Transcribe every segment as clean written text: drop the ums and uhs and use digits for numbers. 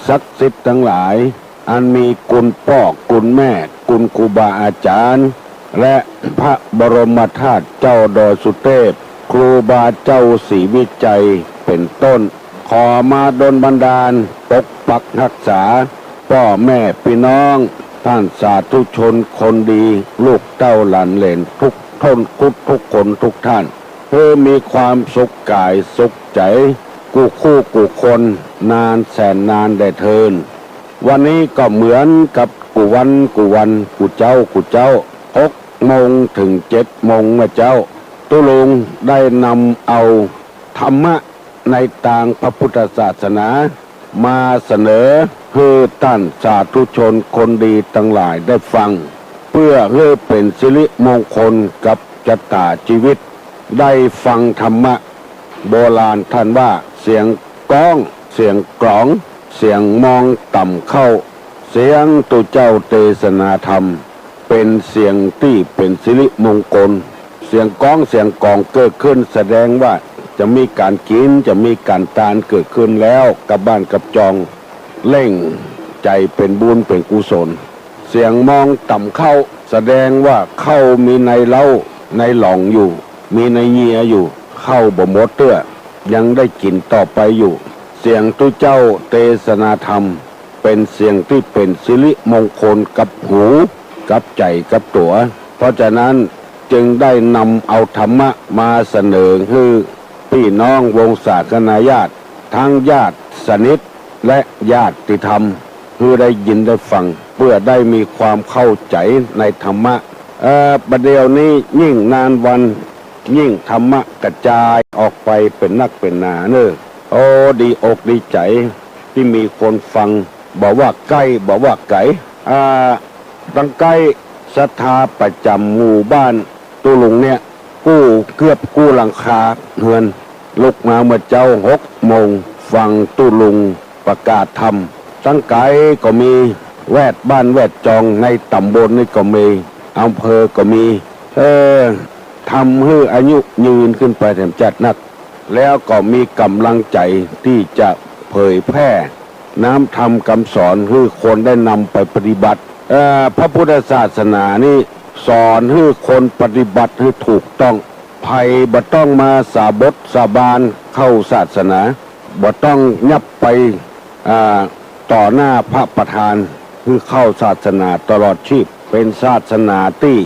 ศักดิ์สิทธิ์ทั้งหลายอันมีคุณพ่อคุณแม่คุณครูบาอาจารย์และพระบรมธาตุเจ้าดอยสุเทพครูบาเจ้าศรีวิจัยเป็นต้นขอมาดลบันดาลปกปักรักษาพ่อแม่พี่น้องท่านสาธุชนคนดีลูกเต้าหลานเหลนทุกคนทุกท่านเพื่อมีความสุขกายสุขใจกูคู่กูคนนานแสนนานได้เทินวันนี้ก็เหมือนกับกูวันกูเจ้า6 โมงถึง7 โมงนะเจ้าตุลุงได้นำเอาธรรมะในทางพระพุทธศาสนามาเสนอให้ท่านสาธุชนคนดีทั้งหลายได้ฟังเพื่อให้เป็นสิริมงคลกับชะตาชีวิตได้ฟังธรรมะโบราณท่านว่าเสียงก้องเสียงกลองเสียงมองต่ำเข้าเสียงตุเจ้าเทศนาธรรมเป็นเสียงที่เป็นสิริมงคลเสียงก้องเสียงกลองเกิดขึ้นแสดงว่าจะมีการกินจะมีการทานเกิดขึ้นแล้วกับบ้านกับจองเล่งใจเป็นบุญเป็นกุศลเสียงมองต่ำเข้าแสดงว่าเข้ามีในเล้าในหลองอยู่มีในเงียอยู่เข้าบ่หมดเตื้อยังได้กินต่อไปอยู่เสียงตุเจ้าเทศนาธรรมเป็นเสียงที่เป็นสิริมงคลกับหูกับใจกับตัวเพราะฉะนั้นจึงได้นำเอาธรรมะมาเสนอให้พี่น้องวงศาคณาญาติทั้งญาติสนิทและญาติธรรมเพื่อได้ยินได้ฟังเพื่อได้มีความเข้าใจในธรรมะประเดี๋ยวนี้ยิ่งนานวันยิ่งธรรมะกระจายออกไปเป็นนักเป็นหนาเนอะโอ้ดีอกดีใจที่มีคนฟังบอกว่าใกล้บอกว่าไกลตั้งใกล้ศรัทธาประจำหมู่บ้านตุลุงเนี่ยกู้หลังคาเฮือนลุกมาเมื่อเจ้า6 โมงฟังตุลุงประกาศธรรมตั้งไกลก็มีแวดบ้านแวดจองในตำบลนี่ก็มีอำเภอก็มีทำให้อายุยืนขึ้นไปแถมจัดนักแล้วก็มีกำลังใจที่จะเผยแพร่น้ำธรรมคำสอนให้คนได้นำไปปฏิบัติพระพุทธศาสนานี่สอนให้คนปฏิบัติให้ถูกต้องภัยบ่ต้องมาสาบทสาบานเข้าศาสนาบ่ต้องยับไปต่อหน้าพระประธานคือเข้าศาสนาตลอดชีพเป็นศาสนาที่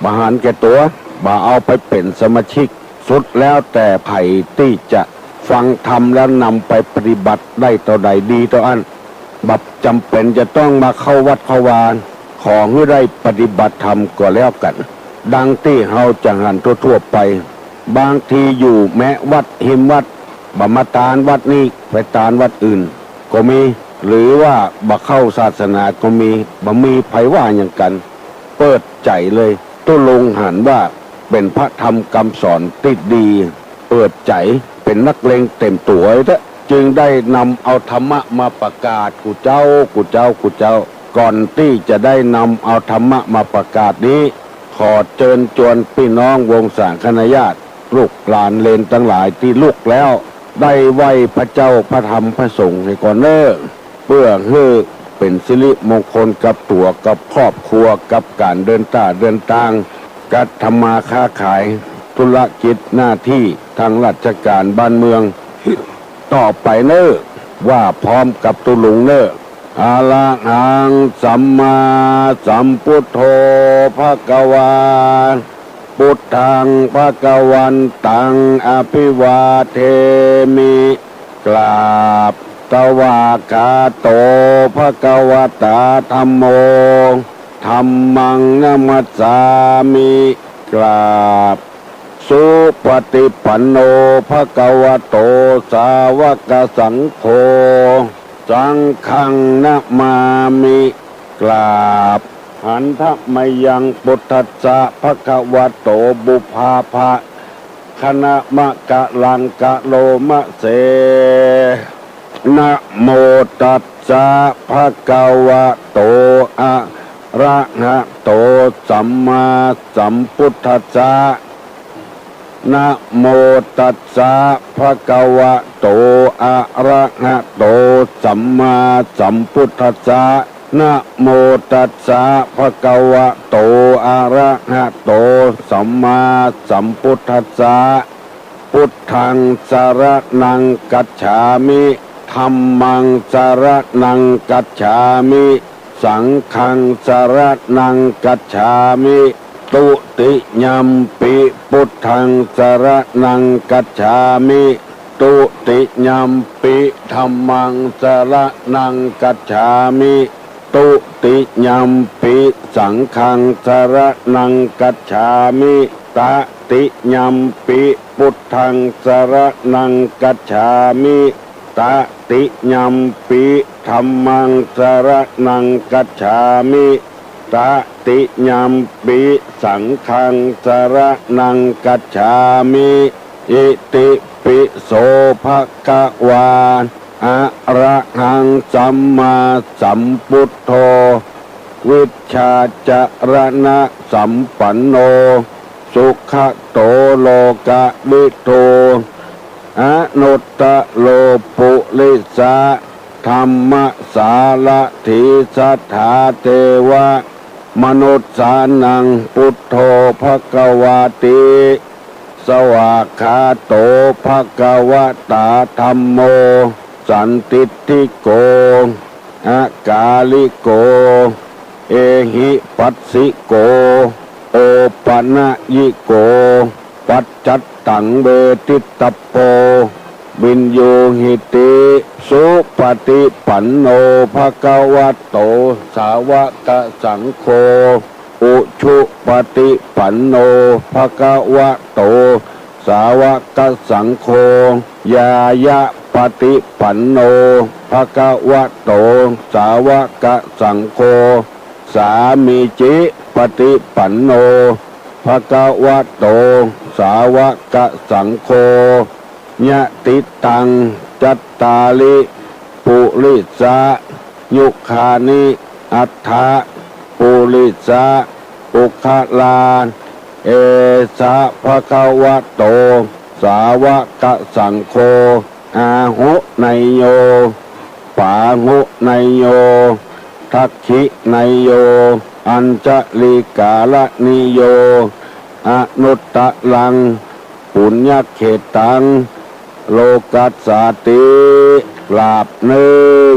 บหารแก่ตัวบ่เอาไปเป็นสมาชิกสุดแล้วแต่ไผ่ที่จะฟังธรรมแล้วนำไปปฏิบัติได้ต่อใดดีต่ออันบับจำเป็นจะต้องมาเข้าวัดเข้าวาขอให้ได้ปฏิบัติธรรมก็แล้วกันดังที่เฮาจะหันทั่วไปบางทีอยู่แม้วัดหิมวัดบ่มาตานวัดนี้ไปตานวัดอื่นก็มีหรือว่าบ่เข้าศาสนาก็มีบ่มีไผว่าอย่างกันเปิดใจเลยตุลงหันว่าเป็นพระธรรมคำสอนติดดีเปิดใจเป็นนักเลงเต็มตัวจึงได้นำเอาธรรมะมาประกาศกูเจ้าก่อนที่จะได้นำเอาธรรมะมาประกาศนี้ขอเชิญชวนพี่น้องวงศาคณาญาติลูกหลานเลนทั้งหลายที่ลุกแล้วได้ไหว้พระเจ้าพระธรรมพระสงฆ์ให้ก่อนเนอเพื่อให้เป็นสิริมงคลกับตัวกับครอบครัวกับการเดินทางการทำมาค้าขายธุรกิจหน้าที่ทางราชการบ้านเมืองต่อไปเนอว่าพร้อมกับตุลุงเนออะระหังสัมมาสัมพุทโธภควาพุทธังภวันตังอภิวาเทมิกราบตวากาโตภควตาธัมโมธัมมังนัมมัสสามิกราบสุปฏิปันโนภควโตสาวกสังโฆสังฆังนะมามิกราบหันทะมยังพุทธัสสะภควโตบุพาภะคณะมะกะลังกะโลมะเสนะโมตัสสะภควโตอะระหะโตสัมมาสัมพุทธัสสะ นะโมตัสสะภะคะวะโตอะระหะโตสัมมาสัมพุทธัสสะนะโมตัสสะภะคะวะโตอะระหะโตสัมมาสัมพุทธัสสะพุทธังสรณังกัจฉามิธัมมังสรณังกัจฉามิสังฆังสรณังกัจฉามิตุติยัมปิพุทธังสรณังกัจฉามิตุติยัมปิธัมมังสรณังกัจฉามิตุติยัมปิสังฆังสรณังกัจฉามิตติยัมปิพุทธังสรณังกัจฉามิตติยัมปิธัมมังสรณังกัจฉามิตติยัมปิสังฆังสรณังกัจฉามิอิติปิโสภะคะวาอะระหังสัมมาสัมพุทโธวิชชาจรณะสัมปันโนสุขโตโลกวิโตอนุตตะโลปุริสะธรรมสารถิสัทธาเทวะมนุษย์สานังพุทโธภควาติสวากขาโตภควตาธัมโมสันติติโกอากาลิโกเอหิปัสสิโกโอปนะยิโกปัจจัตตังเวทิตตโปวินโยหิติสุปฏิปันโนภควโตสาวกสังโฆอุชุปฏิปันโนภควโตสาวกสังโฆยายะปฏิปันโนภควโตสาวกสังโฆสามีจิปฏิปันโนภควโตสาวกสังโฆญะติตังจัตตาลิปุริสะยุคานิอัฏฐะปุริสะอุคลาเอสะภควโตสาวกสังโฆอาหุไนโยปาหุไนโยทักขิไนโยอัญจลิกาลนิโยอนุตตะลังปุญญเขตังโลกัสสาติกราบหนึ่ง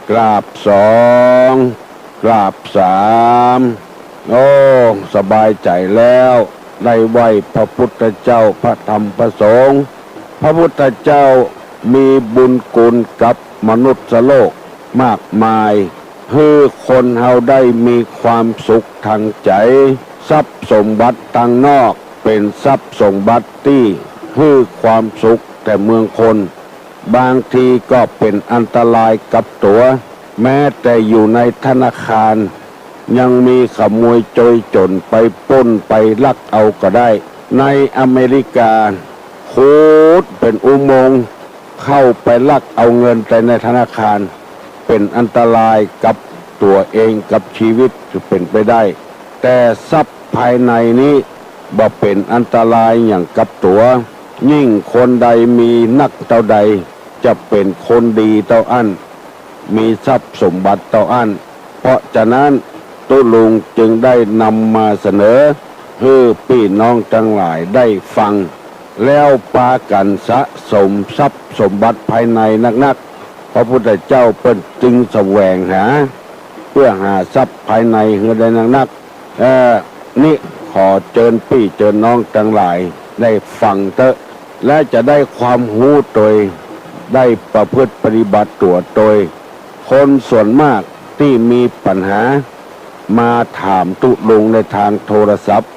กราบสองกราบสามโอ้สบายใจแล้วได้ไหวพระพุทธเจ้าพระธรรมพระสงฆ์พระพุทธเจ้ามีบุญกุลกับมนุษย์โลกมากมายให้คนเฮาได้มีความสุขทางใจทรัพย์สมบัติทางนอกเป็นทรัพย์สมบัติที่ให้ความสุขแต่เมืองคนบางทีก็เป็นอันตรายกับตัวแม้แต่อยู่ในธนาคารยังมีขโมยโจรจนไปปล้นไปลักเอาก็ได้ในอเมริกาโคตรเป็นอุโมงค์เข้าไปลักเอาเงินแต่ในธนาคารเป็นอันตรายกับตัวเองกับชีวิตจะเป็นไปได้แต่ทรัพย์ภายในนี้บ่เป็นอันตรายอย่างกับตัวยิ่งคนใดมีนักเท่าใดจะเป็นคนดีเท่าอันมีทรัพย์สมบัติเท่าอันเพราะฉะนั้นตุลุงจึงได้นำมาเสนอให้พี่น้องทั้งหลายได้ฟังแล้วพากันสะสมทรัพย์สมบัติภายในนักๆพระพุทธเจ้าเป็นจึงแสวงหาเพื่อหาทรัพย์ภายในให้ได้นักๆนี่ขอเชิญพี่เชิญน้องทั้งหลายได้ฟังเถอะและจะได้ความรู้โดยได้ประพฤติปฏิบัติตัวโดยคนส่วนมากที่มีปัญหามาถามตุลุงในทางโทรศัพท์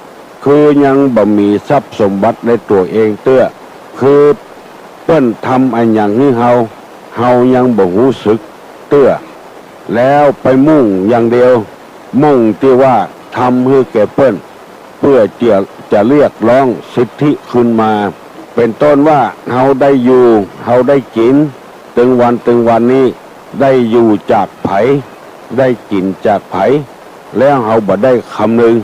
คือยังบ่มีทรัพย์สมบัติในตัวเองเตื้อคือเปิ้นทำอันอย่างนี้เฮายังบ่รู้สึกเตื้อแล้วไปมุ่งอย่างเดียวมุ่งที่ว่าทำให้แก่เปิ้นเพื่อจะเรียกร้องสิทธิขึ้นมาเป็นต้นว่าเฮาได้อยู่เฮาได้กินถึงวันนี้ได้อยู่จากไผได้กินจากไผแล้วเฮาบ่ได้คำนึง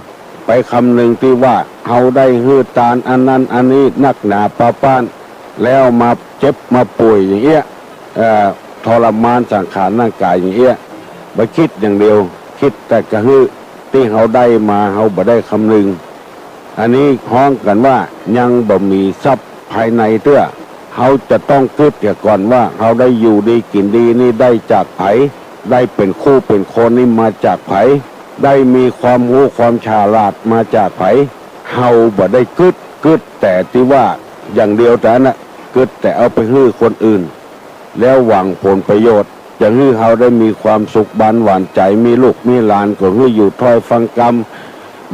ไปคำหนึ่งที่ว่าเฮาได้ฮื้อตานอันนั้นอันนี้นักหนาปาป้านแล้วมาเจ็บมาป่วยอย่างเงี้ยทรมานสังขารร่างกายอย่างเงี้ยไปคิดอย่างเดียวคิดแต่กระฮื้อที่เฮาได้มาเฮาบ่ได้คำหนึ่งอันนี้ฮ้องกันว่ายังบ่มีทรัพย์ภายในเตื้อเฮาจะต้องคิดเสียก่อนว่าเฮาได้อยู่ดีกินดีนี่ได้จากไผได้เป็นคู่เป็นคนนี่มาจากไผได้มีความรู้ความฉลาดมาจากไผเฮาบ่ได้กึดแต่ที่ว่าอย่างเดียวแต่น่ะกึดแต่เอาไปฮื้อคนอื่นแล้วหวังผลประโยชน์จะฮื้อเฮาได้มีความสุขบานหวานใจมีลูกมีหลานก็ฮื้ออยู่ถ้อยฟังกรรม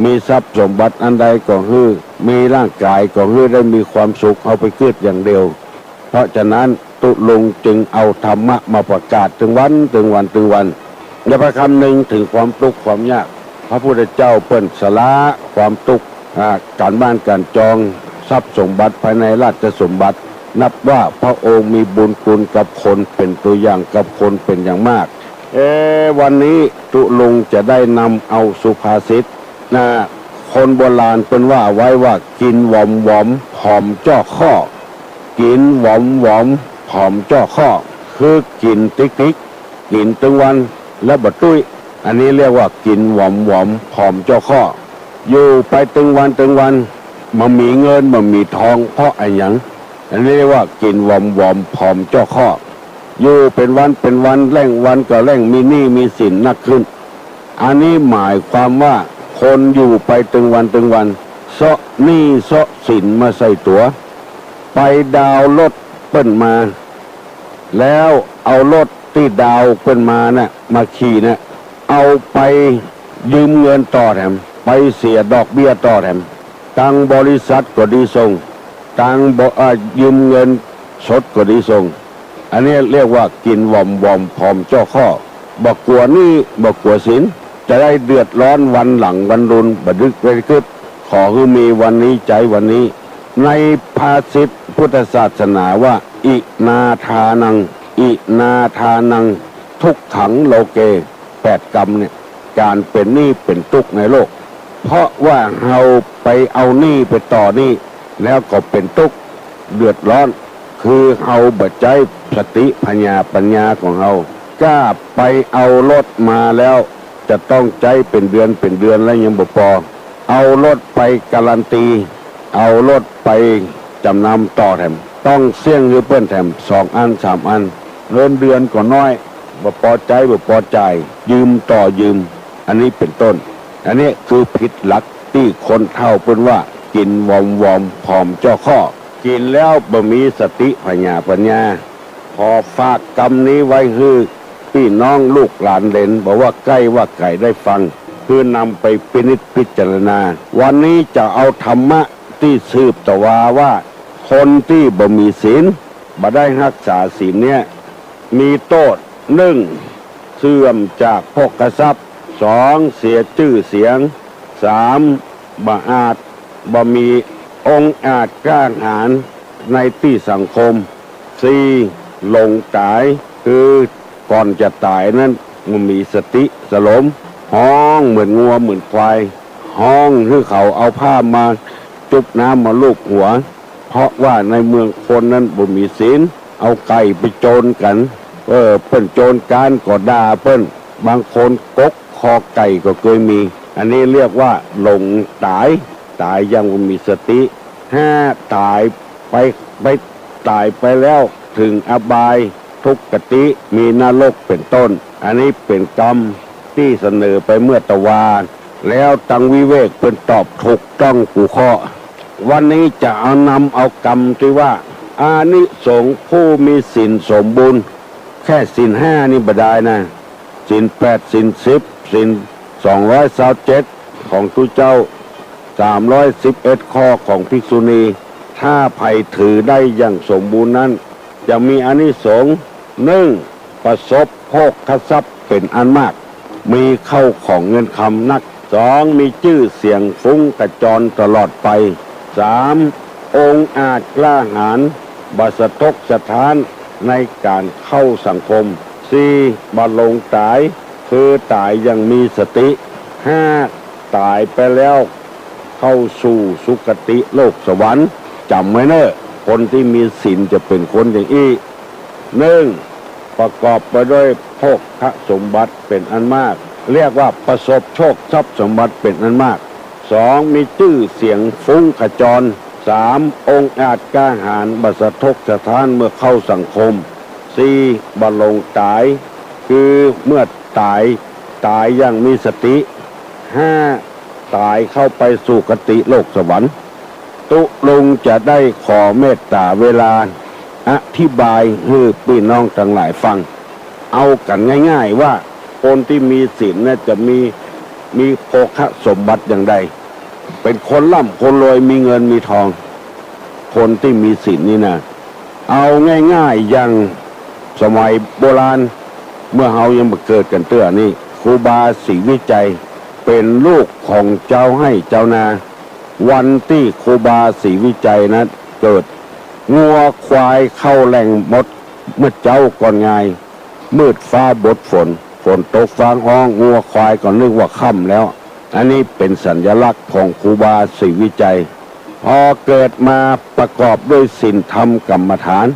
มีทรัพย์สมบัติอันใดก็ฮื้อมีร่างกายก็ฮื้อได้มีความสุขเอาไปกึดอย่างเดียวเพราะฉะนั้นตุลุงจึงเอาธรรมะมาประกาศถึงวันอย่าไปคำหนึ่งถึงความทุกข์ความยากพระพุทธเจ้าเปิ้นสละความทุกข์การบ้านการจองทรัพย์สมบัติภายในราชสมบัตินับว่าพระองค์มีบุญคุณกับคนเป็นตัวอย่างกับคนเป็นอย่างมากวันนี้ตุลุงจะได้นำเอาสุภาษิตคนโบราณเป็นว่าไว้ว่ากินหวอมผอมจ้อข้อกินหวอมผอมจ้อข้อคือกินติ๊กกินตึงวันและบะตุ้ยอันนี้เรียกว่ากินหวอมผอมจ้อข้ออยู่ไปตึงวันมันมีเงินมันมีทองเพราะอะไรอย่างอันนี้เรียกว่ากินหวอมผอมจ้อข้ออยู่เป็นวันแร่งวันก็แร่งมีหนี้มีสินนักขึ้นอันนี้หมายความว่าคนอยู่ไปตึงวันเซาะหนี้เซาะสินมาใส่ตัวไปดาวรถเปิ้นมาแล้วเอารถที่ดาวเปิ้นมาน่ะมาขี่น่ะเอาไปยืมเงินต่อแถมไปเสียดอกเบี้ยต่อแถมตังบริษัทก็ดีส่งตังยืมเงินสดก็ดีส่งอันนี้เรียกว่ากินหวอมผอมจ้อข้อบอกกลัวนี่บอกกลัวสินจะได้เดือดร้อนวันหลังวันรุนบัดดึกไปกึดขอคือมีวันนี้ใจวันนี้ในภาษิตพุทธศาสนาว่าอินาทานังทุกขังโลเก8 กรรมเนี่ยการเป็นหนี้เป็นทุกข์ในโลกเพราะว่าเราไปเอาหนี้ไปต่อหนี้แล้วก็เป็นทุกข์เดือดร้อนคือเราบัดใจสติปัญญาของเรากล้าไปเอารถมาแล้วจะต้องใจเป็นเดือนแล้วยังบ่พอเอารถไปการันตีเอารถไปจำนำต่อแถมต้องเสี่ยงหรือเปิ้นแถม2 อัน 3 อันเงินเดือนก็น้อยบ่พอใจบ่พอใจยืมต่อยืมอันนี้เป็นต้นอันนี้คือผิดหลักที่คนเฒ่าเปิ้นว่ากินวอมผอมจ้อข้อกินแล้วบ่มีสติปัญญาพอฝากกรรมนี้ไว้คือพี่น้องลูกหลานเล่นบอกว่าใกล้ว่าไก่ได้ฟังคือนำไปพิจารณาวันนี้จะเอาธรรมะที่สืบต่อว่าคนที่บ่มีศีลบ่ได้รักษาศีลเนี่ยมีโทษ1เสื่อมจากภพทรัพย์2เสียชื่อเสียง3บ่อาจบ่มีองค์อาจกล้าหาญในที่สังคม4หลงตายคือก่อนจะตายนั้นมันมีสติสลมห้องเหมือนงัวเหมือนควายห้องคือเขาเอาผ้ามาจุบน้ำมาลูบหัวเพราะว่าในเมืองคนนั้นบ่มีศีลเอาไก่ไปโจรกันเปิ้นโจรการก็ด่าเปิ้นบางคนกกคอไก่ก็เคยมีอันนี้เรียกว่าหลงตายยังบ่มีสติ5ตายไปแล้วถึงอบายทุกขติมีนรกเป็นต้นอันนี้เป็นกรรมที่เสนอไปเมื่อตะวาแล้วตังวิเวกเป็นตอบถูกต้องกูข้อวันนี้จะนำเอากรรมที่ว่าอานิสงส์ผู้มีศีลสมบูรณ์แค่ศีล5นี่บ่ได้นะศีล8ศีล10ศีล227ของทุเจ้า311ข้อของภิกษุณีถ้าไผถือได้อย่างสมบูรณ์นั้นจะมีอานิสงส์1ประสบโภคทรัพย์เป็นอันมากมีเข้าของเงินคำนัก2มีชื่อเสียงฟุ้งกระจรตลอดไป3องค์อาจกล้าหาญบัสทกสถานในการเข้าสังคม4บ่หลงตายคือตายยังมีสติ5ตายไปแล้ว เข้าสู่สุคติโลกสวรรค์จำไว้เนอะคนที่มีศีลจะเป็นคนอย่างนี้หนึ่งประกอบไปด้วยโภคสมบัติเป็นอันมากเรียกว่าประสบโชคทรัพย์สมบัติเป็นอันมากสองมีชื่อเสียงฟุ้งขจรสามองค์อาจกล้าหาญบัสทกสถานเมื่อเข้าสังคมสี่บำลงตายคือเมื่อตายอย่างมีสติห้าตายเข้าไปสู่คติโลกสวรรค์ตุลุงจะได้ขอเมตตาเวลาอธิบายให้พี่น้องทั้งหลายฟังเอากันง่ายๆว่าคนที่มีศีลเนี่ยจะมีโภคสมบัติอย่างใดเป็นคนร่ำคนรวยมีเงินมีทองคนที่มีศีลนี่นะเอาง่ายๆอย่างสมัยโบราณเมื่อเฮายังมาเกิดกันเตื้อนี่ครูบาศรีวิจัยเป็นลูกของเจ้าให้เจ้านาวันที่ครูบาศรีวิจัยนะเกิดงัวควายเข้าแหล่งหมดเมื่อเจ้าก่อนไงมืดฟ้าบดฝนตกฟ้าห้องงัวควายก็นึกว่าค่ำแล้วอันนี้เป็นสัญลักษณ์ของครูบาศรีวิจัยพอเกิดมาประกอบด้วยศีลธรรมกรรมฐาน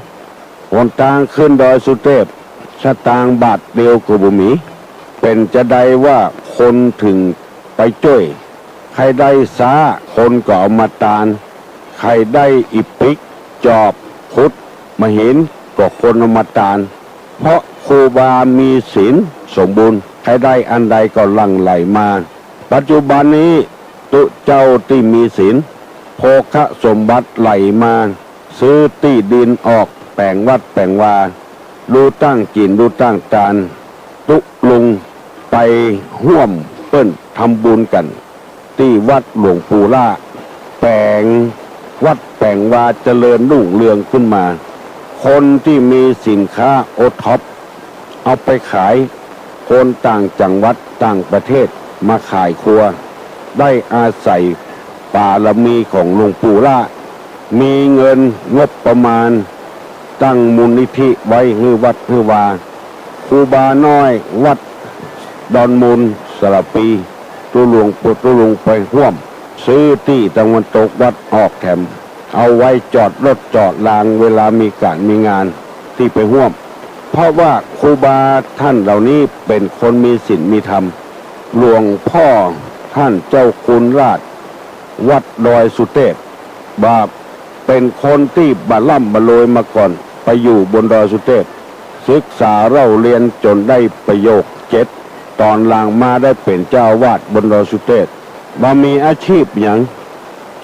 หนทางขึ้นดอยสุเทพสตางค์บาทเดียวก็บ่มีเป็นจะได้ว่าคนถึงไปช่วยใครได้สาคนก็เอามาตานใครได้อิปิกจอบพุทธมาเห็นก็คนเอามาตานเพราะครูบามีศีลสมบูรณ์ใครได้อันใดก็หลั่งไหลมาปัจจุบันนี้ตุเจ้าที่มีศีลโภคสมบัติไหลมาซื้อที่ดินออกแปลงวัดแปลงวาดูตั้งกินดูตั้งตานตุลุงไปห่วมเปิ้นทำบุญกันที่วัดหลวงปู่ล่าแปลงวัดแปลงวาเจริญรุ่งเรืองขึ้นมาคนที่มีสินค้าโอท็อปเอาไปขายคนต่างจังหวัดต่างประเทศมาขายครัวได้อาศัยบารมีของหลวงปู่ล่ามีเงินงบประมาณตั้งมูลนิธิไว้ให้วัดให้วาครูบาน้อยวัดดอนมูลสระปีตุลุงไปห่วมซื้อที่ตะวันตกวัดออกแถมเอาไว้จอดรถจอดรางเวลามีการมีงานที่ไปห่วมเพราะว่าครูบาท่านเหล่านี้เป็นคนมีศีลมีธรรมหลวงพ่อท่านเจ้าคุณราชวัดดอยสุเทพบาเป็นคนที่บัลล่ำบัลโลยมาก่อนไปอยู่บนดอยสุเทพศึกษาเล่าเรียนจนได้ประโยค7ตอนหลังมาได้เป็นเจ้าวาดบนดอยสุเทพมามีอาชีพอย่าง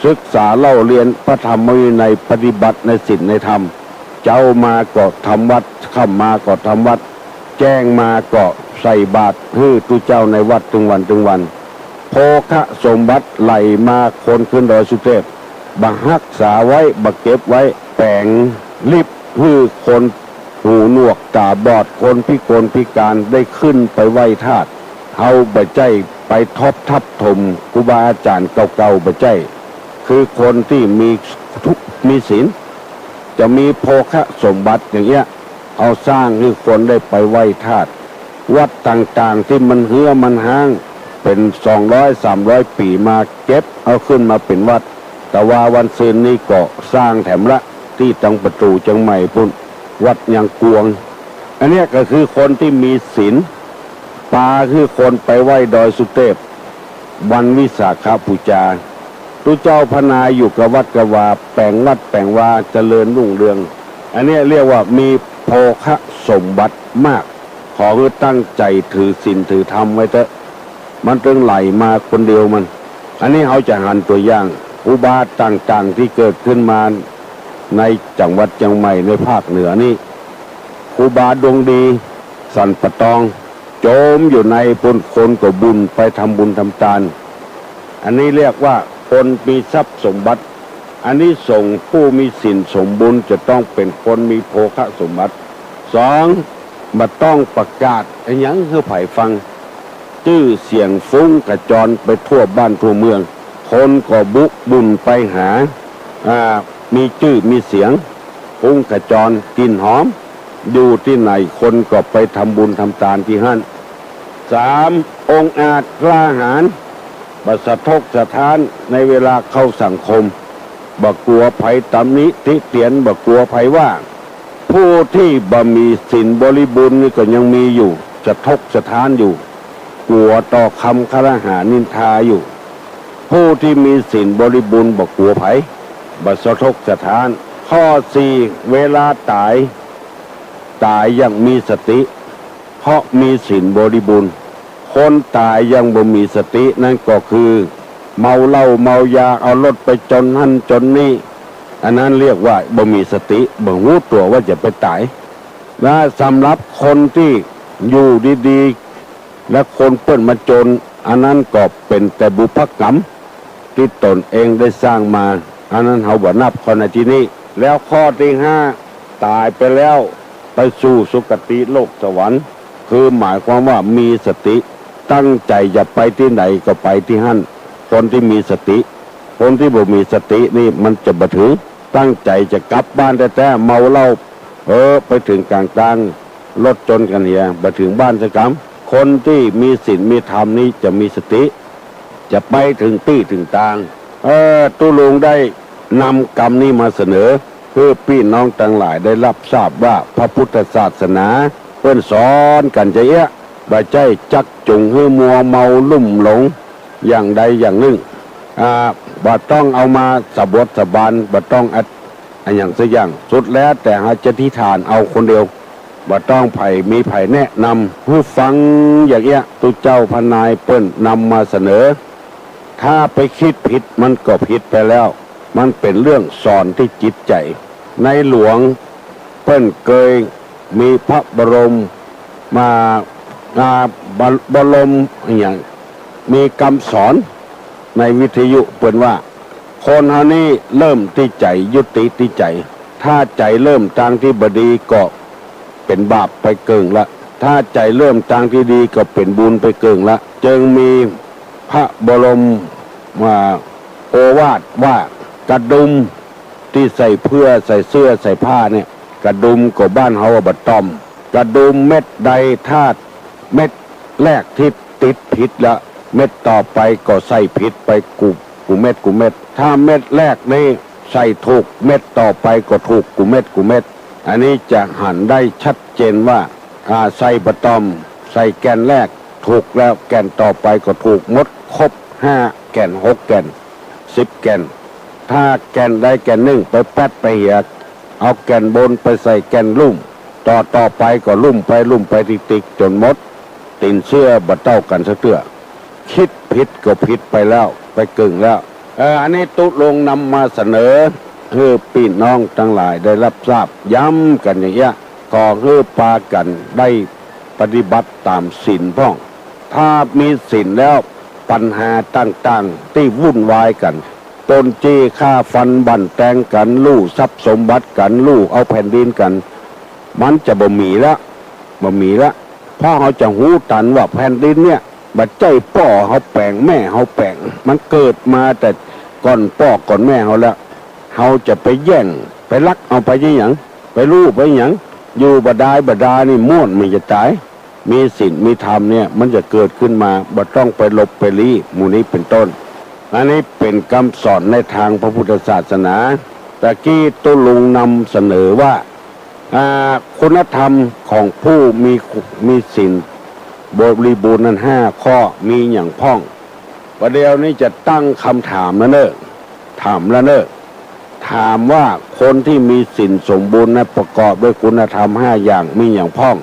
ศึกษาเล่าเรียนพระธรรมวินัยปฏิบัติในศีลในธรรมเจ้ามาก็ทำวัดข้ามมาก็ทำวัดแจ้งมาก็ใส่บาตรให้ตุเจ้าในวัดถึงวันโภคสมบัติไหลมาคนขึ้นดอยสุเทพบังรักษาไว้บักเก็บไว้แปลงลิบให้คนหูหนวกตาบอดคนพิกลพิการได้ขึ้นไปไหว้ธาตุเฮาบ่ใจไปทับถมครูบาอาจารย์เก่าๆบ่ใจคือคนที่มีศีลจะมีโภคสมบัติอย่างเงี้ยเอาสร้างให้คนได้ไปไหว้ธาตุวัดต่างๆที่มันเหือมันห้างเป็น200-300 ปีมาเก็บเอาขึ้นมาเป็นวัดแต่ว่าวันซืนนี้ก็สร้างแถมละที่ตังประตูจังใหม่พุ่นวัดยังกวงอันนี้ก็คือคนที่มีศีลปาคือคนไปไหว้ดอยสุเทพวันวิสาขบูชาตุเจ้าพนาอยู่กับวัดกวาแปลงวัดแปลงวาเจริญรุ่งเรืองอันนี้เรียกว่ามีโภคสมบัติมากขอคือตั้งใจถือศีลถือธรรมไว้เถอะมันตึงไหลมาคนเดียวมันอันนี้เขาจะหันตัวอย่างอุบาทต่างๆที่เกิดขึ้นมาในจังหวัดเชียงใหม่ในภาคเหนือนี่ครูบาดวงดีสันปะตองโจมอยู่ในปนคนก็บุญไปทำบุญทำทานอันนี้เรียกว่าคนมีทรัพย์สมบัติอันนี้ส่งผู้มีศีลสมบูรณ์จะต้องเป็นคนมีโภคสมบัติ2มาต้องประกาศอย่างให้ไผ่ฟังชื่อเสียงฟุ้งกระจรไปทั่วบ้านทั่วเมืองคนก็บุญไปหามีชื่อมีเสียงฟุ้งกระจรกลิ่นหอมอยู่ที่ไหนคนก็ไปทำบุญทำทานที่นั่น3องค์อาจกล้าหาญ บัสะทกสถานในเวลาเข้าสังคมบ่กลัวภัยตำหนิติเตียนบ่กลัวภัยว่าผู้ที่บ่มีศีลบริบูรณ์นี่ก็ยังมีอยู่สะทกสถานอยู่กลัวต่อคำคารหานินทาอยู่ผู้ที่มีศีลบริบูรณ์บ่กลัวภัยบ่สะทกสถานข้อ4เวลาตายอย่างมีสติเพราะมีศีลบริบูรณ์คนตายยังบ่มีสตินั่นก็คือเมาเหล้าเมายาเอารถไปจนหั่นจนนี่อันนั้นเรียกว่าบ่มีสติบ่รู้ตัวว่าจะไปตายและสำหรับคนที่อยู่ดีๆและคนเปิ้นมาจนอันนั้นก็เป็นแต่บุพกรรมที่ตนเองได้สร้างมาอันนั้นเฮาบ่นับคนในที่นี้แล้วข้อที่5ตายไปแล้วไปสู่สุคติโลกสวรรค์คือหมายความว่ามีสติตั้งใจจะไปที่ไหนก็ไปที่นั่นคนที่มีสติคนที่บ่มีสตินี่มันจะบ่ถึงตั้งใจจะกลับบ้านแต่เมาเหล้าไปถึงกลางรถจนกันเหียบ่ถึงบ้านสักคำคนที่มีศีลมีธรรมนี่จะมีสติจะไปถึงที่ถึงทางตุลุงได้นำกรรมนี้มาเสนอเพื่อพี่น้องทั้งหลายได้รับทราบว่าพระพุทธศาสนาเพิ่นสอนกันจะเอะบ่ใจจักจุงให้มัวเมาลุ่มหลงอย่างใดอย่างหนึ่งบ่ต้องเอามาสะบดสะบานบ่ต้องอันอย่างสักอย่างสุดแล้วแต่หาจะที่ฐานเอาคนเดียวบ่ต้องมีไผแนะนำผู้ฟังอย่างเงี้ยตุเจ้าพนายเปิ้นนำมาเสนอถ้าไปคิดผิดมันก็ผิดไปแล้วมันเป็นเรื่องสอนที่จิตใจในหลวงเปิ้นเคยมีพระบรมบรมอย่างมีคำสอนในวิทยุเปิ้นว่าคนเฮานี้เริ่มที่ใจยุติที่ใจถ้าใจเริ่มทางที่บดีก็เป็นบาปไปเกิงละถ้าใจเริ่มทางที่ดีก็เป็นบุญไปเกิงละจึงมีพระบรมโอวาทว่ากระดุมที่ใส่เพื่อใส่เสื้อใส่ผ้าเนี่ยกระดุมก็บ้านเฮาว่าบัดต้อมกระดุมเม็ดใดถ้าเม็ดแรกที่ติดผิดละเม็ดต่อไปก็ใส่ผิดไปกูเม็ดถ้าเม็ดแรกนี่ใส่ถูกเม็ดต่อไปก็ถูกกูเม็ดอันนี้จะหันได้ชัดเจนว่าใส่บัดต้อมใส่แกนแรกถูกแล้วแกนต่อไปก็ถูกหมดครบ5แกน6แกน10แกนถ้าแกนใดแกนหนึ่งไปแป๊ดไปเหียเอาแกนบนไปใส่แกนลุ่มต่อไปก็ลุ่มไปติ๊กจนหมดตินเสื้อบัดเต้ากันซะเตื้อคิดผิดก็ผิดไปแล้วไปกึ่งแล้วอันนี้ตุลงนำมาเสนอเพื่อพี่น้องทั้งหลายได้รับทราบย้ำกันอย่างเงี้ยขอเพื่อปากันได้ปฏิบัติตามศีลพ่องถ้ามีศีลแล้วปัญหาต่างๆที่วุ่นวายกันต้นจี้ฆ่าฟันบั่นแตงกันลู่ทรัพย์สมบัติกันลู่เอาแผ่นดินกันมันจะบ่มีละเพราะเขาจะหูตันว่าแผ่นดินเนี่ยบัดใจป่อเขาแปลงแม่เขาแปลงมันเกิดมาแต่ก่อนป่อก่อนแม่เขาแล้วเขาจะไปแย่งไปลักเอาไปยังหยังไปลู่ไปหยังอยู่บดานี่ม่วนมันจะตายมีศีลมีธรรมเนี่ยมันจะเกิดขึ้นมาบ่ต้องไปลบไปลี้หมู่นี้เป็นต้นอันนี้เป็นคำสอนในทางพระพุทธศาสนาตะกี้ตุลุงนำเสนอว่าคุณธรรมของผู้มีศีลบริบูรณ์นั้น5ข้อมีอย่างพ้องประเดี๋ยวนี้จะตั้งคำถามแล้วเนอะถามว่าคนที่มีศีลสมบูรณ์นั้นประกอบด้วยคุณธรรม5อย่างมีอย่างพ้อง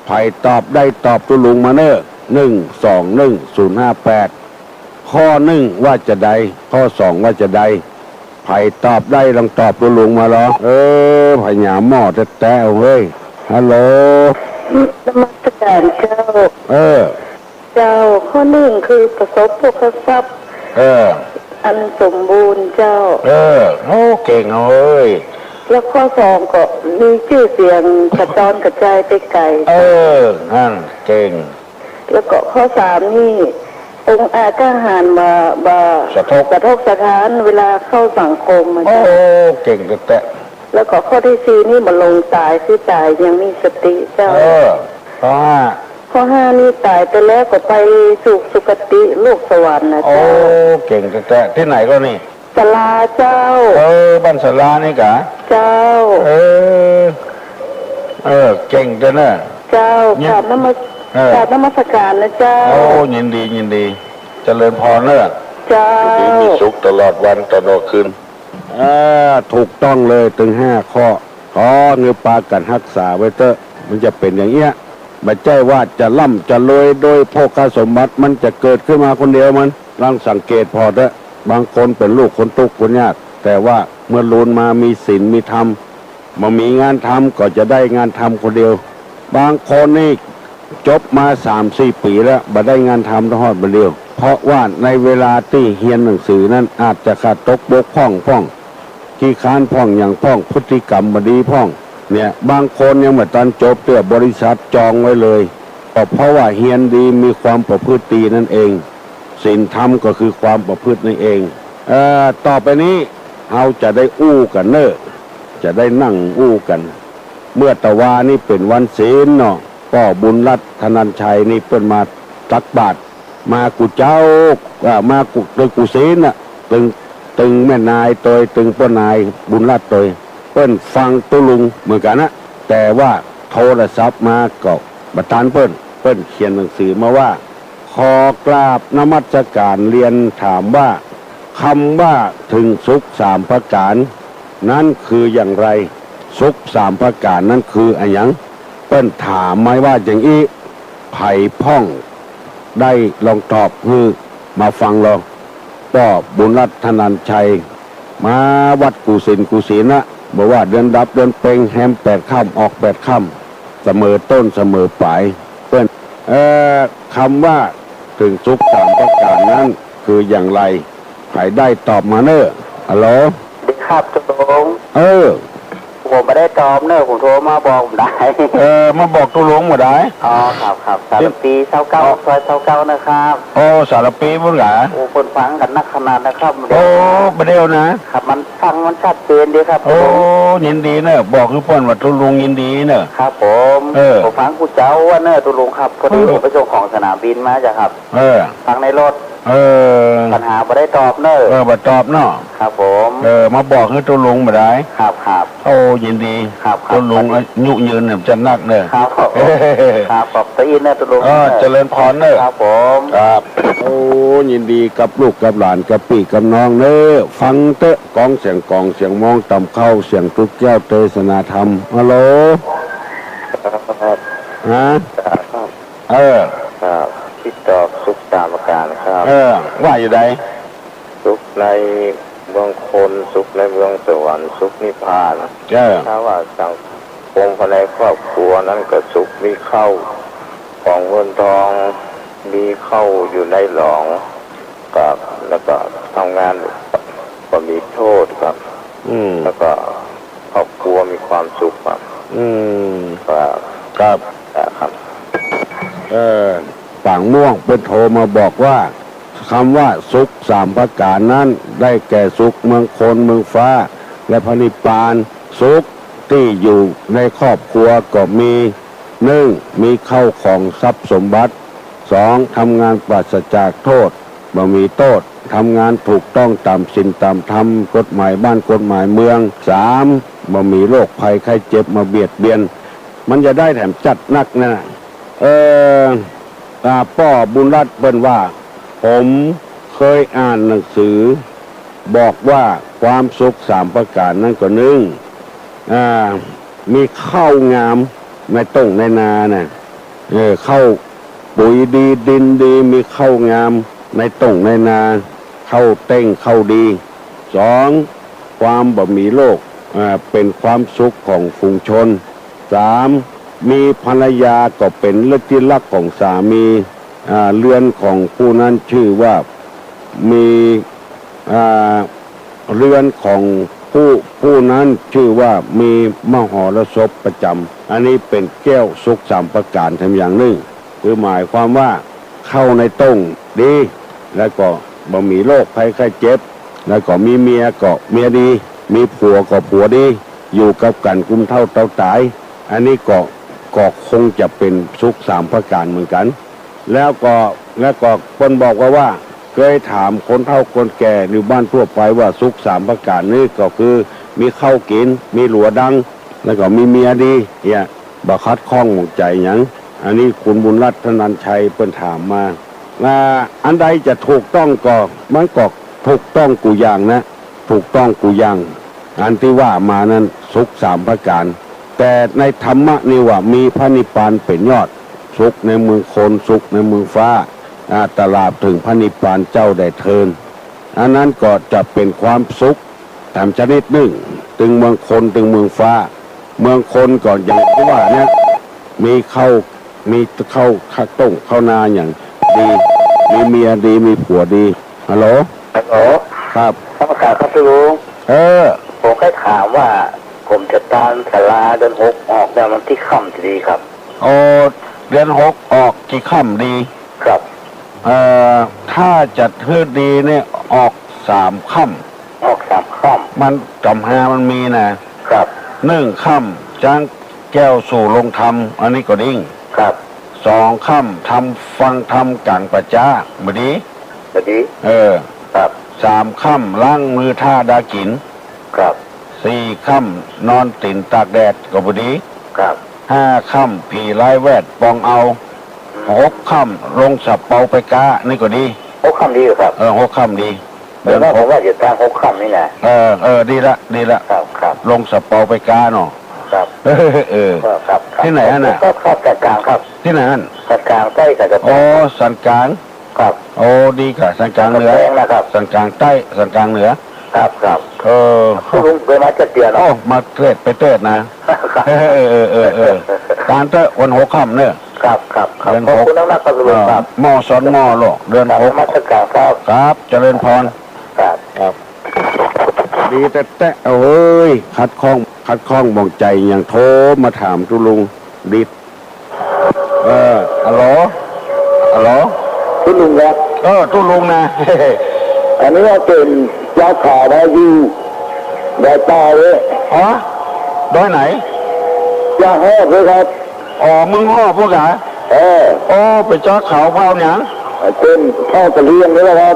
ใครตอบได้ตอบตุลุงมาเนอะ121058ข้อ1ว่าจะใดข้อ2ว่าจะใดไผ่ตอบได้ลองตอบตุลุงมาหรอไผ่หยาหม้อแต้วเฮ้ยฮัลโหลนมัสการเจ้าเจ้าข้อ1คือประสบโภคทรัพย์อันสมบูรณ์เจ้าโอ้เก่งเอ้ยแล้วข้อ2ก็มีชื่อเสียงกระจรกระจายไปไกลนั่นเก่งแล้วก็ข้อ3นี่องค์อาจารย์หารมาสะทกสถานเวลาเข้าสังคมมันเก่งแต่แล้วก็ข้อที่4นี่มาลงตายคือตายยังมีสติเจ้าเพราะว่า ข้อห้านี่ตายไปแล้วก็ไปสู่สุคติโลกสวรรค์นะ โอ้ เจ้า เก่งแต่ที่ไหนก็นี่ ศาลาเจ้า บ้านสลานี่กะ เจ้า เก่งจังนะ เจ้ากราบนมัสการนะเจ้า โอ้ยินดีเจริญพรเนอะ เจ้า มีสุขตลอดวันตลอดคืนถูกต้องเลยถึง5 ข้อขอเงือปากันรักษาไว้เถอะมันจะเป็นอย่างเงี้ยไม่ใช่ว่าจะร่ำจะรวยโดยโภคสมบัติมันจะเกิดขึ้นมาคนเดียวมันลองสังเกตพอเถอะบางคนเป็นลูกคนทุกข์คนยากแต่ว่าเมื่อลูนมามีศีลมีธรรมมามีงานทำก็จะได้งานทำคนเดียวบางคนนี่จบมา3-4 ปีแล้วบ่ได้งานทำทอดบ่เดียวเพราะว่าในเวลาที่เรียนหนังสือนั้นอาจจะขาดตกบกพร่องขี้ค้านพร่องอย่างพร่องพฤติกรรมบ่ดีพร่องเนี่ยบางคนยังไม่ตอนจบเตื้อบริษัทจองไว้เลยก็เพราะว่าเรียนดีมีความประพฤติดีนั่นเองศีลธรรมก็คือความประพฤตินั่นเองต่อไปนี้เราจะได้อู้กันเนอะจะได้นั่งอู้กันเมื่อตะวานี่เป็นวันศีลเนาะก็บุญรัตน์ธนัญชัยนี่เปิ้นมาตักบาตรมากูเจ้ามากูโดยกูศีลน่ะตึงแม่นายตยตึงป้านายบุญรัตน์ตยเปิ้นฟังตุลุงเหมือนกันนะแต่ว่าโทรศัพท์มาก็บัตรเปิ้นเขียนหนังสือมาว่าขอกราบนมัสการเรียนถามว่าคำว่าถึงสุข3 ประการนั้นคืออย่างไรสุข3 ประการนั้นคืออะไรหยังเปิ้นถามไหมว่าอย่างนี้ไผ่พ่องได้ลองตอบคือมาฟังเราก็บุญรัตน์ธนัญชัยมาวัดกุศิลนะบอกว่าเดือนดับเดือนเพ็งแฮม8 ค่ำออก8 ค่ำเสมอต้นเสมอปลายเปิ้นคำว่าถึงสุข3 ประการนั้นคืออย่างไรใครได้ตอบมาเนอะฮัลโหลดีครับตุลงผมไม่ได้ตอบเนอะผมโทรมาบอกผมได้มาบอกตุลงหมดได้อ๋อครับสารปี29ซอย29นะครับสารปีมั้งเหรอคนฟังกันนักขนาดนะครับประเดี๋ยวนะครับมันฟังมันชัดเจนดีครับยินดีเนอะบอกคือป้อนว่าตุลงยินดีเนอะครับผมฟังกูเจ้าว่าเนอะตุลงครับพอดีผมไปส่งของสนามบินมาจ้ะครับฟังในรถปัญหาไม่ได้ตอบเนอะบ่ตอบเนาะครับผมมาบอกคือตุลงมาได้ครับยินดีครับตุลงอายุยืนเนี่ยจะนักเนอะครับขอบตีนเนอะตุลงเจริญพรเนอะครับผมครับยินดีกับลูกกับหลานกับพี่กับน้องเนอะฟังเตะกองเสียงมองต่ำเข้าเสียงทุกแก้วเทศนาธรรมฮัลโหลฮะครับที่ตอบสุข3 ประการครับว่าอยู่ใดสุขในเมืองคนสุขในเมืองสวรรค์สุขนิพพานถ้าว่าสังคมภายในครอบครัวนั้นก็สุขมีเข้าของเงินทองมีเข้าอยู่ในหลองกับแล้วก็ทำงานก็มีโทษครับแล้วก็ครอบครัวมีความสุขครับครับฝั่งม่วงเป็นโทรมาบอกว่าคำว่าสุข3 ประการนั้นได้แก่สุขเมืองคนเมืองฟ้าและพระนิพพานสุขที่อยู่ในครอบครัวก็มี1มีเข้าของทรัพย์สมบัติ2ทำงานปราศจากโทษบ่มีโทษทำงานถูกต้องตามศีลตามธรรมกฎหมายบ้านกฎหมายเมือง3บ่มีโรคภัยไข้เจ็บมาเบียดเบียนมันจะได้แถมจัดนักนะป้อบุญรัตน์เปิ้นว่าผมเคยอ่านหนังสือบอกว่าความสุข3 ประการนั่นก็มีข้าวงามในต้งในนานะข้าวปุ๋ยดีดินดีมีข้าวงามในต้งในนาข้าวเต้งข้าวดี2ความบ่มีโรคเป็นความสุขของฝูงชน3มีภรรยาก็เป็นที่รักของสามีเรือนของผู้นั้นชื่อว่ามีเรือนของผู้นั้นชื่อว่ามีมหรสพประจำอันนี้เป็นแก้วสุข3 ประการทำอย่างหนึ่งคือหมายความว่าเข้าในต้งดีแล้วก็บ่มีโรคภัยไข้เจ็บแล้วก็มีเมียก็เมียดีมีผัวก็ผัวดีอยู่กับกันกุมเท่าเต่าตายอันนี้ก็ ก็คงจะเป็นสุข3ประการเหมือนกันแล้วก็คนบอกว่าเคยถามคนเฒ่าคนแก่ในบ้านทั่วไปว่าสุข3ประการนี้ก็คือมีข้าวกินมีหลัวดังแล้วก็มีเมียดีเนี่ยบ่คัดข้องใจหยังอันนี้คุณบุญรัตน์ธนันชัยเพิ่นถามมาอันใดจะถูกต้องก็มันก็ถูกต้องกูอย่างนะถูกต้องกูอย่างอันที่ว่ามานั้นสุข3ประการแต่ในธรรมะนี่ว่ามีพระนิพพานเป็นยอดสุขในเมืองคนสุขในเมืองฟ้าตลาดถึงพระนิพพานเจ้าได้เทินอันนั้นก็จะเป็นความสุขตามชนิดหนึ่งถึงเมืองคนถึงเมืองฟ้าเมืองคนก่อนอย่างที่ว่าเนี่ยมีข้าวต้มข้าวนาอย่างดีมีเมียดีมีผัวดีฮัลโหลครับท่านประกาศครับลุงผมแค่ถามว่าผมจะตามศาลาเดือน6ออกแล้วมันที่ค่ำดีครับเดือน6ออกกี่ค่ำดีครับถ้าจัดเฮือดีเนี่ยออก3ค่ำออก3ค่ำมันจำหามันมีนะครับ1ค่ำจ้างแก้วสู่ลงธรรมอันนี้ก็ดิ้งครับ2ค่ำทำฟังธรรมกลางประจ้าบดีครับ3ค่ำล้างมือท่าดากินครับ4ค่ำนอนติ่นตากแดดก็บดีครับ5ค่ำผีไล่แวดปองเอา6ค่ำลงสับเปาไปกานี่ก็ดี6ค่ำดีครับ6ค่ำดีเดี๋ยวผมว่าจะตาม6ค่ำนี่แหละดีละครับลงสับเปาไปกาเนาะครับครับที่ไหนอันน่ะก็ครับสันกลางครับที่ไหนอันสันกลางใต้กับสันกลางครับดีค่ะสันกลางเหนือสันกลางใต้สันกลางเหนือครับคุณลุงเคยมาจะเตียนมาเทศไปเทศนะการเทศวัน6ค่ำเนี่ยครับเดือน6คุณนักการเมืองครับมอสอนมอหรอกเดือน6มาสันกลางครับเจริญพรครับดีแต่โอ้ยคัดข้องมองใจอย่างโทรมาถามตุลุงดิดฮัลโหลตุลุงครับตุลุงนะอันนี้ว่าเป็นยาขาได้อยู่ได้ตาเลยโดยไหนยาแห้เลยครับมึงพวกอะไปจ้าเขาเผาเนี่ยเป็นพ่อกระเลียงนี่แหละครับ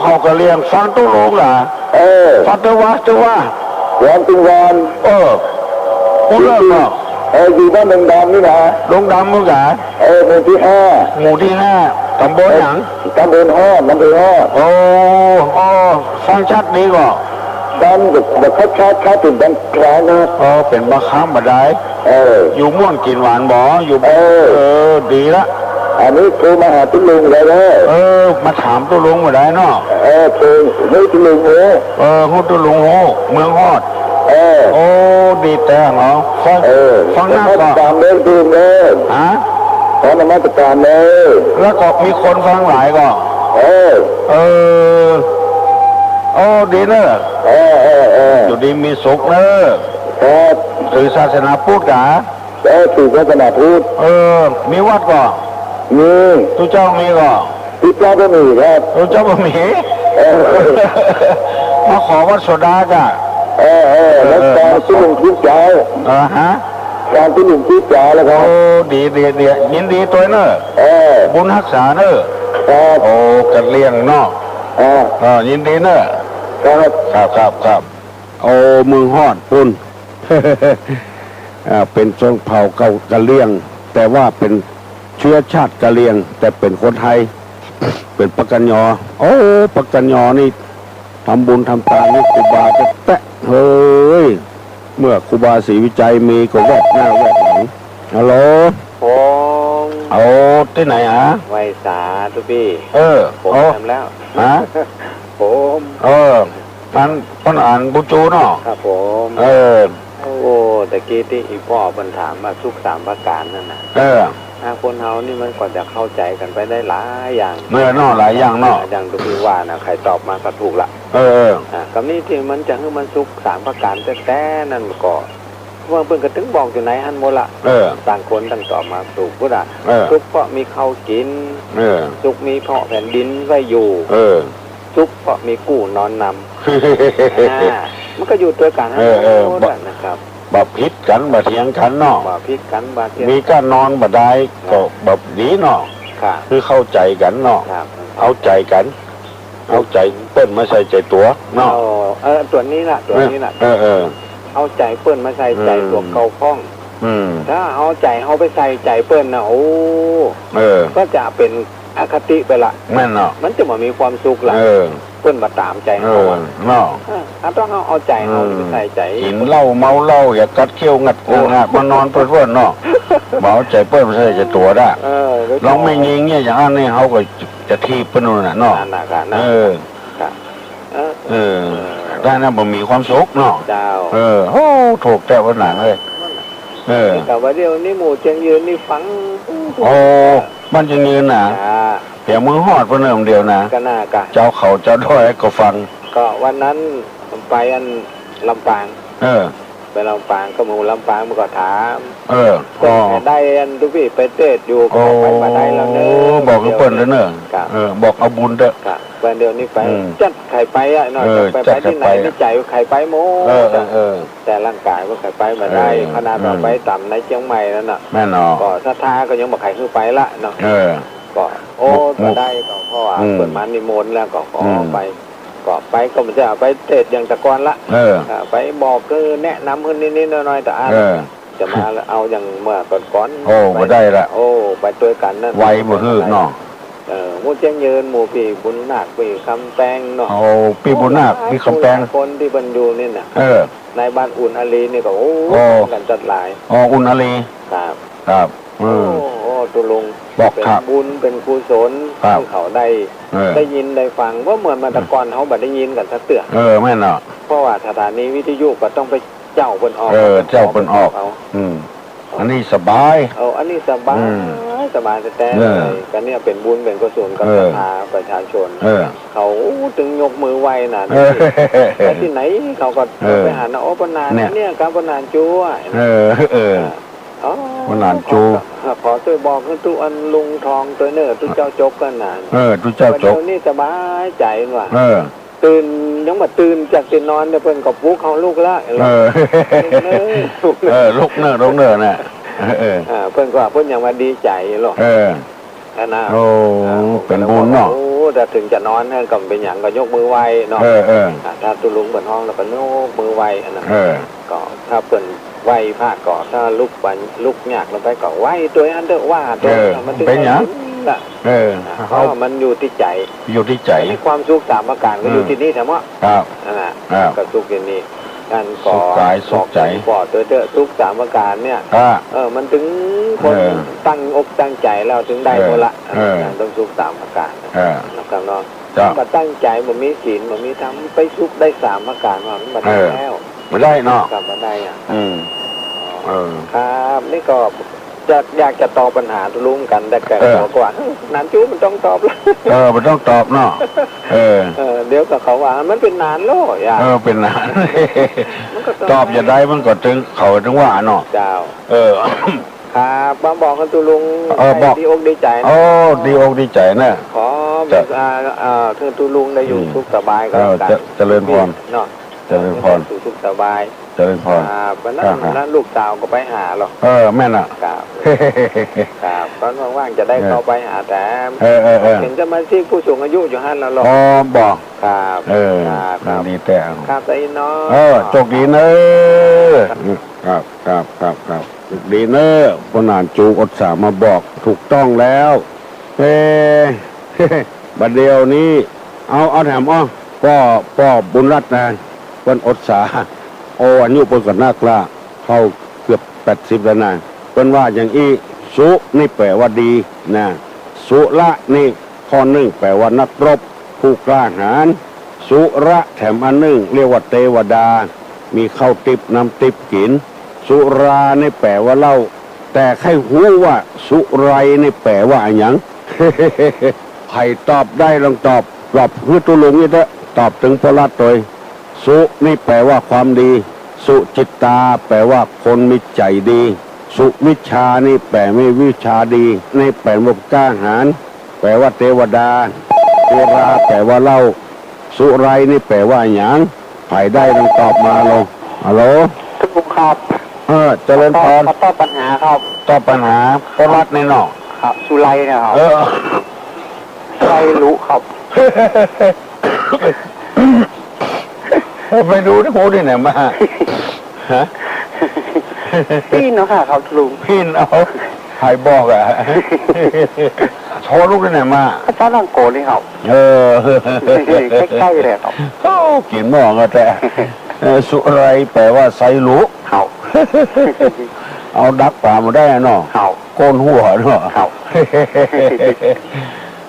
เผากระเลียงฟังตุลุงเหรอฟังตัววันตุวันกูเลิกแล้วอยู่บ้านดงดำนี่นะดงดำมึงอะหมู่ที่5ตำบลหยังตำบลมันเป็นฟังชัดดีก่อบ้านแบบชัดเป็นบ้านกลางนะเป็นบ้านค้ำบัดได้อยู่ม่วนกินหวานบ่อยู่ดีละอันนี้โทรมาหาตุลุงเลยมาถามตุลุงมาได้เนาะโทรให้ตุลุงฮู้ตุลุงเมืองฮอดดีแต่เหรอฟังหน้าก่อนตามเรื่องดูเลยตอนมาตามเลยแล้วก็มีคนฟังหลายก็ดีเนอะอยู่ดีมีสุขเนอะถือศาสนาพุทธกะถือศาสนาพุทธมีวัดก็มีตุเจ้ามีก็ตุเจ้าก็มีครับตุเจ้าก็มีมาขอวัดโสดากะแล้วการที่ลุงพิจารการที่ลุงพิจารแล้วครับดียินดีตัวเนอะบุญรักษาเนอะกันเลี้ยงเนาะยินดีเนอะครับมือฮอดปุ่นเป็นชนเผ่าเก่ากะเลี้ยงแต่ว่าเป็นเชื้อชาติกะเลี้ยงแต่เป็นคนไทยเป็นปกัญญอปกัญญอนี่ทำบุญทำทานนี่ครูบาจะแตะเฮ้ยเมื่อครูบาศรีวิจัยมีก็แวกหน้าแวกหลังฮัลโหลผมที่ไหนไวสาทุกพี่ผมทำแล้วผมพันอ่านบุจูเนาะครับผมตะกี้ที่อีพ่อปัญถามมาสุข3ประการนั่นน่ะคนเฮานี่มันก่อนจะเข้าใจกันไปได้หลายอย่างเนาะหลายอย่างเนาะอย่างทุกพี่ว่านะใครตอบมาก็ถูกละกับนี้ที่มันจะให้มันสุข3ประการแต่นั่นก็ว่าเพิ่งก็ถึงบอกอยู่ไหนฮันโมละต่างคนต่างตอบมาสุขก็ได้สุขเพราะมีข้าวกินสุขมีเพาะแผ่นดินไว้อยู่สุขเพราะมีกู้นอนนำมันก็อยู่ตัวกันทั้งหมดนะครับ บ่ผิดกันบ่เถียงกันเนาะ บ่พิดกันบ่เทียง มีก็นอนบ่ได้ก็บ่ดีเนาะ ครับ คือเข้าใจกันเนาะ ครับ เอาใจกัน เอาใจเปิ้นมาใส่ใจตัวเนาะ ตัวนี้ล่ะตัวนี้ล่ะ เออ เอาใจเปิ้นมาใส่ใจตัวเก่าพ้อง ถ้าเอาใจเอาไปใส่ใจเปิ้นนะโอ้ก็จะเป็นอคติไปละ แม่นเนาะ มันจะมามีความสุขละเปิ้นมาตามใจเขาเนาะถ้าต้องเอาใจเอาไปใส่ใจ กินเหล้าเมาเหล้าอย่ากัดเขี้ยวงัดงะมานอนเพื่อนเนาะบ่เอาใจเปิ้นมาใส่ใจตัวได้ลองไม่ยิงเนี่ยอย่างนั้นนี่เขาก็จะทีบเปิ้นน่ะเนาะได้นะบ่มีความสุขเนาะโอ้ถูกแต่ว่าหนังเลยแต่ว่าเดี๋ยวนี้หมู่เชียงยืนนี่ฟังโอ้มันจะยืนน่ะเดี๋ยวมือฮอดเพิ่นเดียวนะก็น่ากะเจ้าเขาเจ้าด้อยก็ฟังก็วันนั้นไปอันลำปางไปลำปางก็หมู่ลำปางมันก็ถามก็ได้อันทุกพี่ไปเทศอยู่ก็ไปมาได้แล้วเนอะบอกกับเปิ้นแล้วเนอะบอกเอาบุญเด้อวันเดียวนี้ไปจัดไข่ไปอ่ะหน่อยไปที่ไหนที่ใจไข่ไปโม่แต่ร่างกายก็ไข่ไปมาได้ขนาดเราไปต่ำในเชียงใหม่นั่นน่ะแม่นอก็ศรัทธาก็ยังบอกไข่คือไปละเนาะก็โอ้มาได้ก็เพราะว่าเปิดมานิมนต์แล้วก็ขอไปก็ไปก็มันจะไปเทศอย่างตะกอนละไปบอกคือแนะนำคนนิดๆหน่อยๆแต่จะมาเอาอย่างเมื่อก่อนโอ้บ่ได้ละโอ้ไปด้วยกันนั่นไวบ่ฮือเนาะหมู่เชียงยืนหมู่พี่บุญนาคพี่คำแปงเนาะโอ้พี่บุญนาคพี่คำแปงคนที่บรรยูนี่น่ะในบ้านอุ่นอาลีนี่ก็โอ้กันจัดหลายอุ่นอาลีครับโอ้ตุลุงบอกเป็นบุญเป็นกุศลที่เขาได้ยินได้ฟังว่าเหมือนมาตะกอนเขาบัดได้ยินกันสักเตือแม่นเนาะเพราะว่าสถานีวิทยุก็ต้องไปเจ้าเพิ่นออกเจ้าเพิ่นออกอันนี้สบายอันนี้สบายแต่กันเนี่ยเป็นบุญเป็นกุศลกับศรัทธาประชาชนเขาถึงยกมือไหว้น่ะแต่ที่ไหนเขาก็ไปหาโอ้ปนานเนี่ยครับปนานจูปนานจูขอช่วยบอกให้ทุกอันลุงทองตัวเนื้อทุกเจ้าจกกันน่ะทุกเจ้าจกนี่สบายใจว่ะตื่นยังมาตื่นจากตื่นนอนเนี่ยเพิ่นกับปุ๊กเขาลูกละลูกเนื้อน่ะเพิ่นก็เพิ่นยังมาดีใจหรอกนะโอ้เป็นบุญเนาะโอ้แต่ถึงจะนอนเนี่ยก็เป็นอย่างก็ยกมือไหว้เนาะถ้าตุลุงเปิดห้องแล้วก็ยกมือไหว้อันนั้นก็ถ้าเปิดไหว้ผ้าก่อถ้าลุกยากลงไปก็ไหว้ตัวอันเด้อว่าตัวมันเป็นอย่างเพราะมันอยู่ที่ใจความสุขสามประการก็อยู่ที่นี่ทั้งหมดก็สุขอย่างนี้การก่อสุขใจก่อตัวทุกสามประการเนี่ยมันถึงคนตั้งอกตั้งใจแล้วถึงได้หมดละต้องสุขสามประการนะครับน้องมาตั้งใจมันมีศีลมันมีทำไปสุขได้สามประการมันมาได้แล้วมาได้เนาะกลับมาได้ครับนี่ก็อยากจะตอบปัญหาทุลุงกันแต่แกบอกว่านันจูมันต้องตอบมันต้องตอบเนาะเดี๋ยวกับเขาว่ามันเป็นนานโล่เป็นนานตอบอย่าได้มันก็ถึงเขาถึงว่าเนาะเจ้าครับบางบอกกันตุลุงบอกดีอกดีใจดีอกดีใจนะขอถึงตุลุงได้อยู่สุขสบายก็เจริญพรเนาะเจริญพรสุขสบายเจริญพรวันนั้นลูกสาวก็ไปหาหรอกแม่น่ะครับตอนว่างๆจะได้เข้าไปหาแต่เห็นจะมาที่ผู้สูงอายุอยู่ฮั่นแล้วหรอกบอกครับดีแต่ครับใจน้องโชคดีเนอะครับดีเนอะปนานจูอดสามาบอกถูกต้องแล้วบัดเดียวนี้เอาแถมพ่อบุญรัตน์นะเพิ่นอดสาอายุเพิ่นก็นักละเข้าเกือบ80แล้วนะเพิ่นว่าอย่างอีสุนี่แปลว่าดีนะสุละนี่ข้อหนึ่งแปลว่านักรบผู้กล้าหาญสุระแถมอันหนึ่งเรียกว่าเทวดามีข้าวติบน้ำติบกินสุรานี่แปลว่าเหล้าแต่ใครหูว่าสุไรนี่แปลว่าอะไรหยังใครตอบได้ลองตอบคือตุลุงนี่เถอะตอบถึงพระรัตน์ตัวสุนี่แปลว่าความดีสุจิตตาแปลว่าคนมีใจดีสุวิชานี่แปลไม่วิชาดีนี่แปลว่ากล้าหาญแปลว่าเทวดาสุราแปลว่าเหล้าสุไรนี่แปลว่าหยังใครได้ลองตอบมาลงฮัลโหลทุกคนค ครับ เจริญพร ตอบปัญหาครับ ตอบปัญหาก็รัดในนอก ครับสุไลเนี่ยครับ เออ ไลรู้ครับ ไปดูที่โหที่ไหนมาฮะ พี่เนาะค่ะครับลุง พี่เอาใครบอกอ่ะโชว์ลูกที่ไหนมา อาจารย์ลังโกนี่ครับ เออ ใกล้ๆเลยครับ โอ้กินหม้อก็แต่สุไรแปลว่าไซรุ ครับ เอาดักป่ามาได้เนาะ ครับ โกนหัวเนาะ ครับ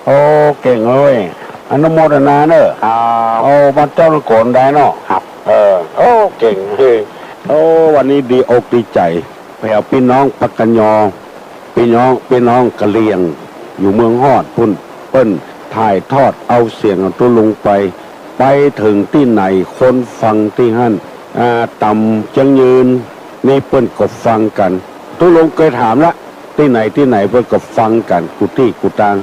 โอ้เก่งเลยอนุโมทนาเนอะ ครับ โอ้มาเจ้าโกนได้เนาะ ครับ โอ้เก่งเฮ้ยโอ้วันนี้ดีอกดีใจไปเอาพี่น้องปักกันยอพี่น้องกะเหรี่ยง อยู่เมืองฮอดพุ่นเปิ้นถ่ายทอดเอาเสียงของตัวลุงไปถึงที่ไหนคนฟังที่หั่นต่ำจังยืนนี่เปิ้นก็ฟังกันตัวลุงเคยถามละที่ไหนเปิ้นก็ฟังกันกุที่กุตาง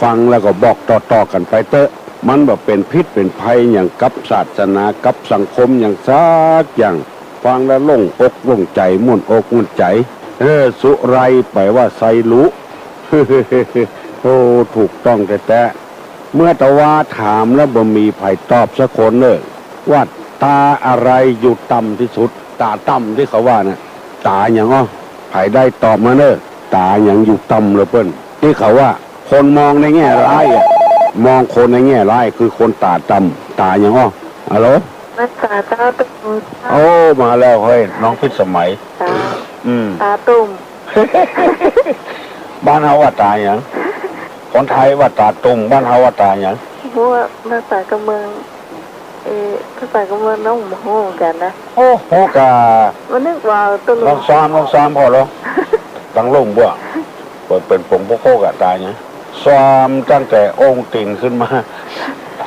ฟังแล้วก็บอกต่อกันไปเตอะมันแบบเป็นพิษเป็นภัยอย่างกับศาสนากับสังคมอย่างซักอย่างฟังแล้วลงอกลงใจม่วนอกม่วนใจสุไรแปลว่าไซรุ โอ้ถูกต้องแต่เมื่อตะว่าถามแล้วบ่มีไผตอบสักคนเลยว่าตาอะไรอยู่ต่ำที่สุดตาต่ำที่เขาว่านะตาอย่างอ้อไผได้ตอบมาเนอะตาอย่างอยู่ต่ำเลยเปิ้นที่เขาว่าคนมองในแง่ร้ายอะมองคนในแง่ร้ายคือคนตาต่ำตาอย่างอ้อฮัลโหล นักษาตาตุ่ม โอ้มาแล้วเฮ้ยน้องพิษสมัย ตา ตา ตุ่ม บ้านเฮาว่าตาอย่างคนไทยว่าตาตุ่มบ้านเฮาว่าตาอย่าง เพราะว่าภาษากำเมืองภาษากำเมืองน้องหมูกันนะ โอ้โหกา มันนึกว่าตุ่ ลองซ้อมพอแล้วตั้งลงบ่เปิดเป็นผงโคกะตายเนี่ยซ้อมตั้งแต่องค์ติ่งขึ้นมา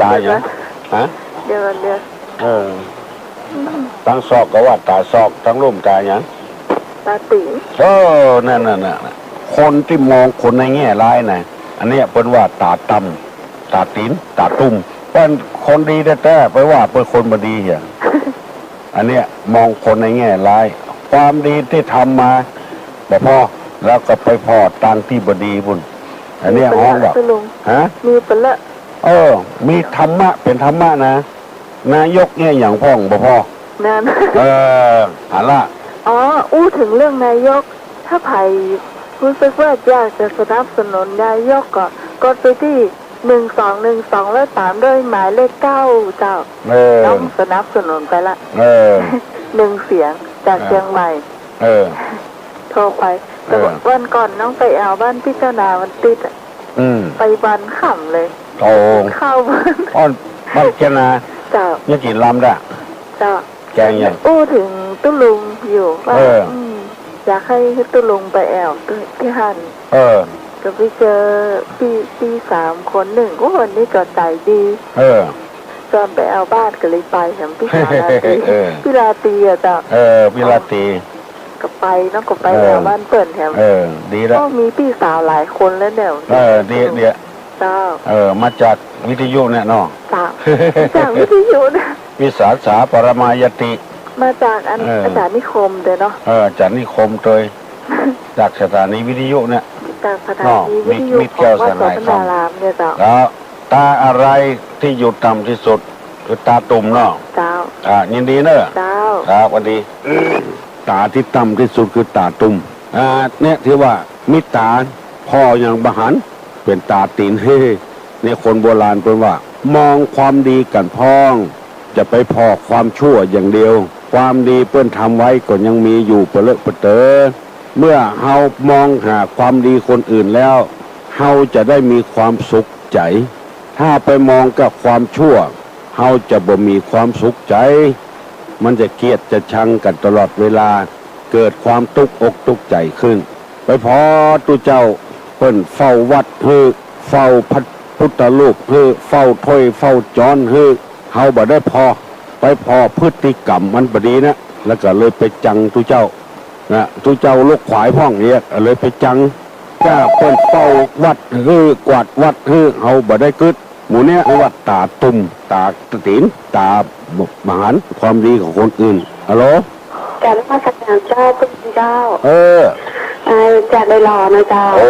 ตายเนี่ยฮะ เดี๋ยว ตั้งซอกก็ว่าตาซอกตั้งลุ่มตายเนี่ย ตาติ๋ง นั่นคนที่มองคนในแง่ร้ายนะอันนี้เป็นว่าตาต่ำตาตีนตาตุ่มเป็นคนดีแต่ไปว่าเป็นคนบดีอย่างอันเนี้ยมองคนในแง่ร้าย ความดีที่ทำมาแต่พอแล้วก็ไปพอตังที่บดีบุญอันเนี้ยห้องแบบฮะ มีเปละ มีธรรมะเป็นธรรมะนะนายกเนี่ยอย่างพ่องบ่พ่อ นั่น หันละ อ๋ออู้ถึงเรื่องนายกถ้าไผ่รู้สึกว่าอยากจะสนับสนุนนายกก็กดไปที่1212แล้วตามด้วยหมายเลข9เจ้าน้องสนับสนุนไปละ1 เสียงจากเชียงใหม่โทรไปแต่วันก่อนน้องไปเอาบ้านพี่เจ้านาวันติดไปบันขำเลยโอ้เข้าบ้านบ้านแกนาเจ้ายังกินลำได้เจ้าแกงยังอู้ถึงตุ้ลุงอยู่ว่าอยากให้ตุ้ลุงไปแอวที่หันก็ไปเจอพี่3 คน1ก็วันนี้ก็ใจดีจนไปเอาบ้านก็เลยไปเห็นพี่ลาตีพี่ลาตีอ่ะจ้ะพี่ลาตีก็ไปน้องก็ไปเอาบ้านเปิดแถมดีแล้วก็มีพี่สาวหลายคนแล้วเนี่ยดีเจ้ามาจากวิทยุเนี่ยเนาะจากวิทยุนะวิสาสาปรมายติมาจากอาจารย์นิคมเด้อเนาะอาจารย์นิคมโดยจากสถานีวิทยุเนี่ยจากสถานีวิทยุของวัดสนารามเนี่ยเจ้าแล้วตาอะไรที่อยู่ต่ำที่สุดคือตาตุ่มเนาะเจ้ายินดีเนอะเจ้าครับวันดีตาที่ต่ำที่สุดคือตาตุ่มเนี่ยที่ว่ามิตาพ่ออย่างบหันเป็นตาตีนเฮ้เนี่ยคนโบราณเป็นว่ามองความดีกันพ้องจะไปพอความชั่วอย่างเดียวความดีเพื่อนทำไว้ก็ยังมีอยู่เปเลอะเปเตอเมื่อเฮามองหาความดีคนอื่นแล้วเฮาจะได้มีความสุขใจถ้าไปมองกับความชั่วเฮาจะบ่มีความสุขใจมันจะเกลียดจะชังกันตลอดเวลาเกิดความตุกอกตุกใจขึ้นไปพอตุเจ้าเพิ่นเฝ้าวัดเฝ้าพระพุทธรูปเฝ้าถ้วยเฝ้าจอนเฮาบ่ได้พอไปพอพฤติกรรมมันบ่ดีนะแล้วก็เลยไปจังตุเจ้าตุเจ้าลูกขวายพ่องเนี่ยเลยไปจังจ้าเพิ่นเฝ้าวัดกวาดวัดเฮาบ่ได้กึดหมู่เนี้ยวัดตาตุ่มตาตีนตาบหารความดีของคนอื่นฮัลโหล การนมัสการเจ้าพุทธเจ้า เออ จะได้รอนะเจ้า โอ้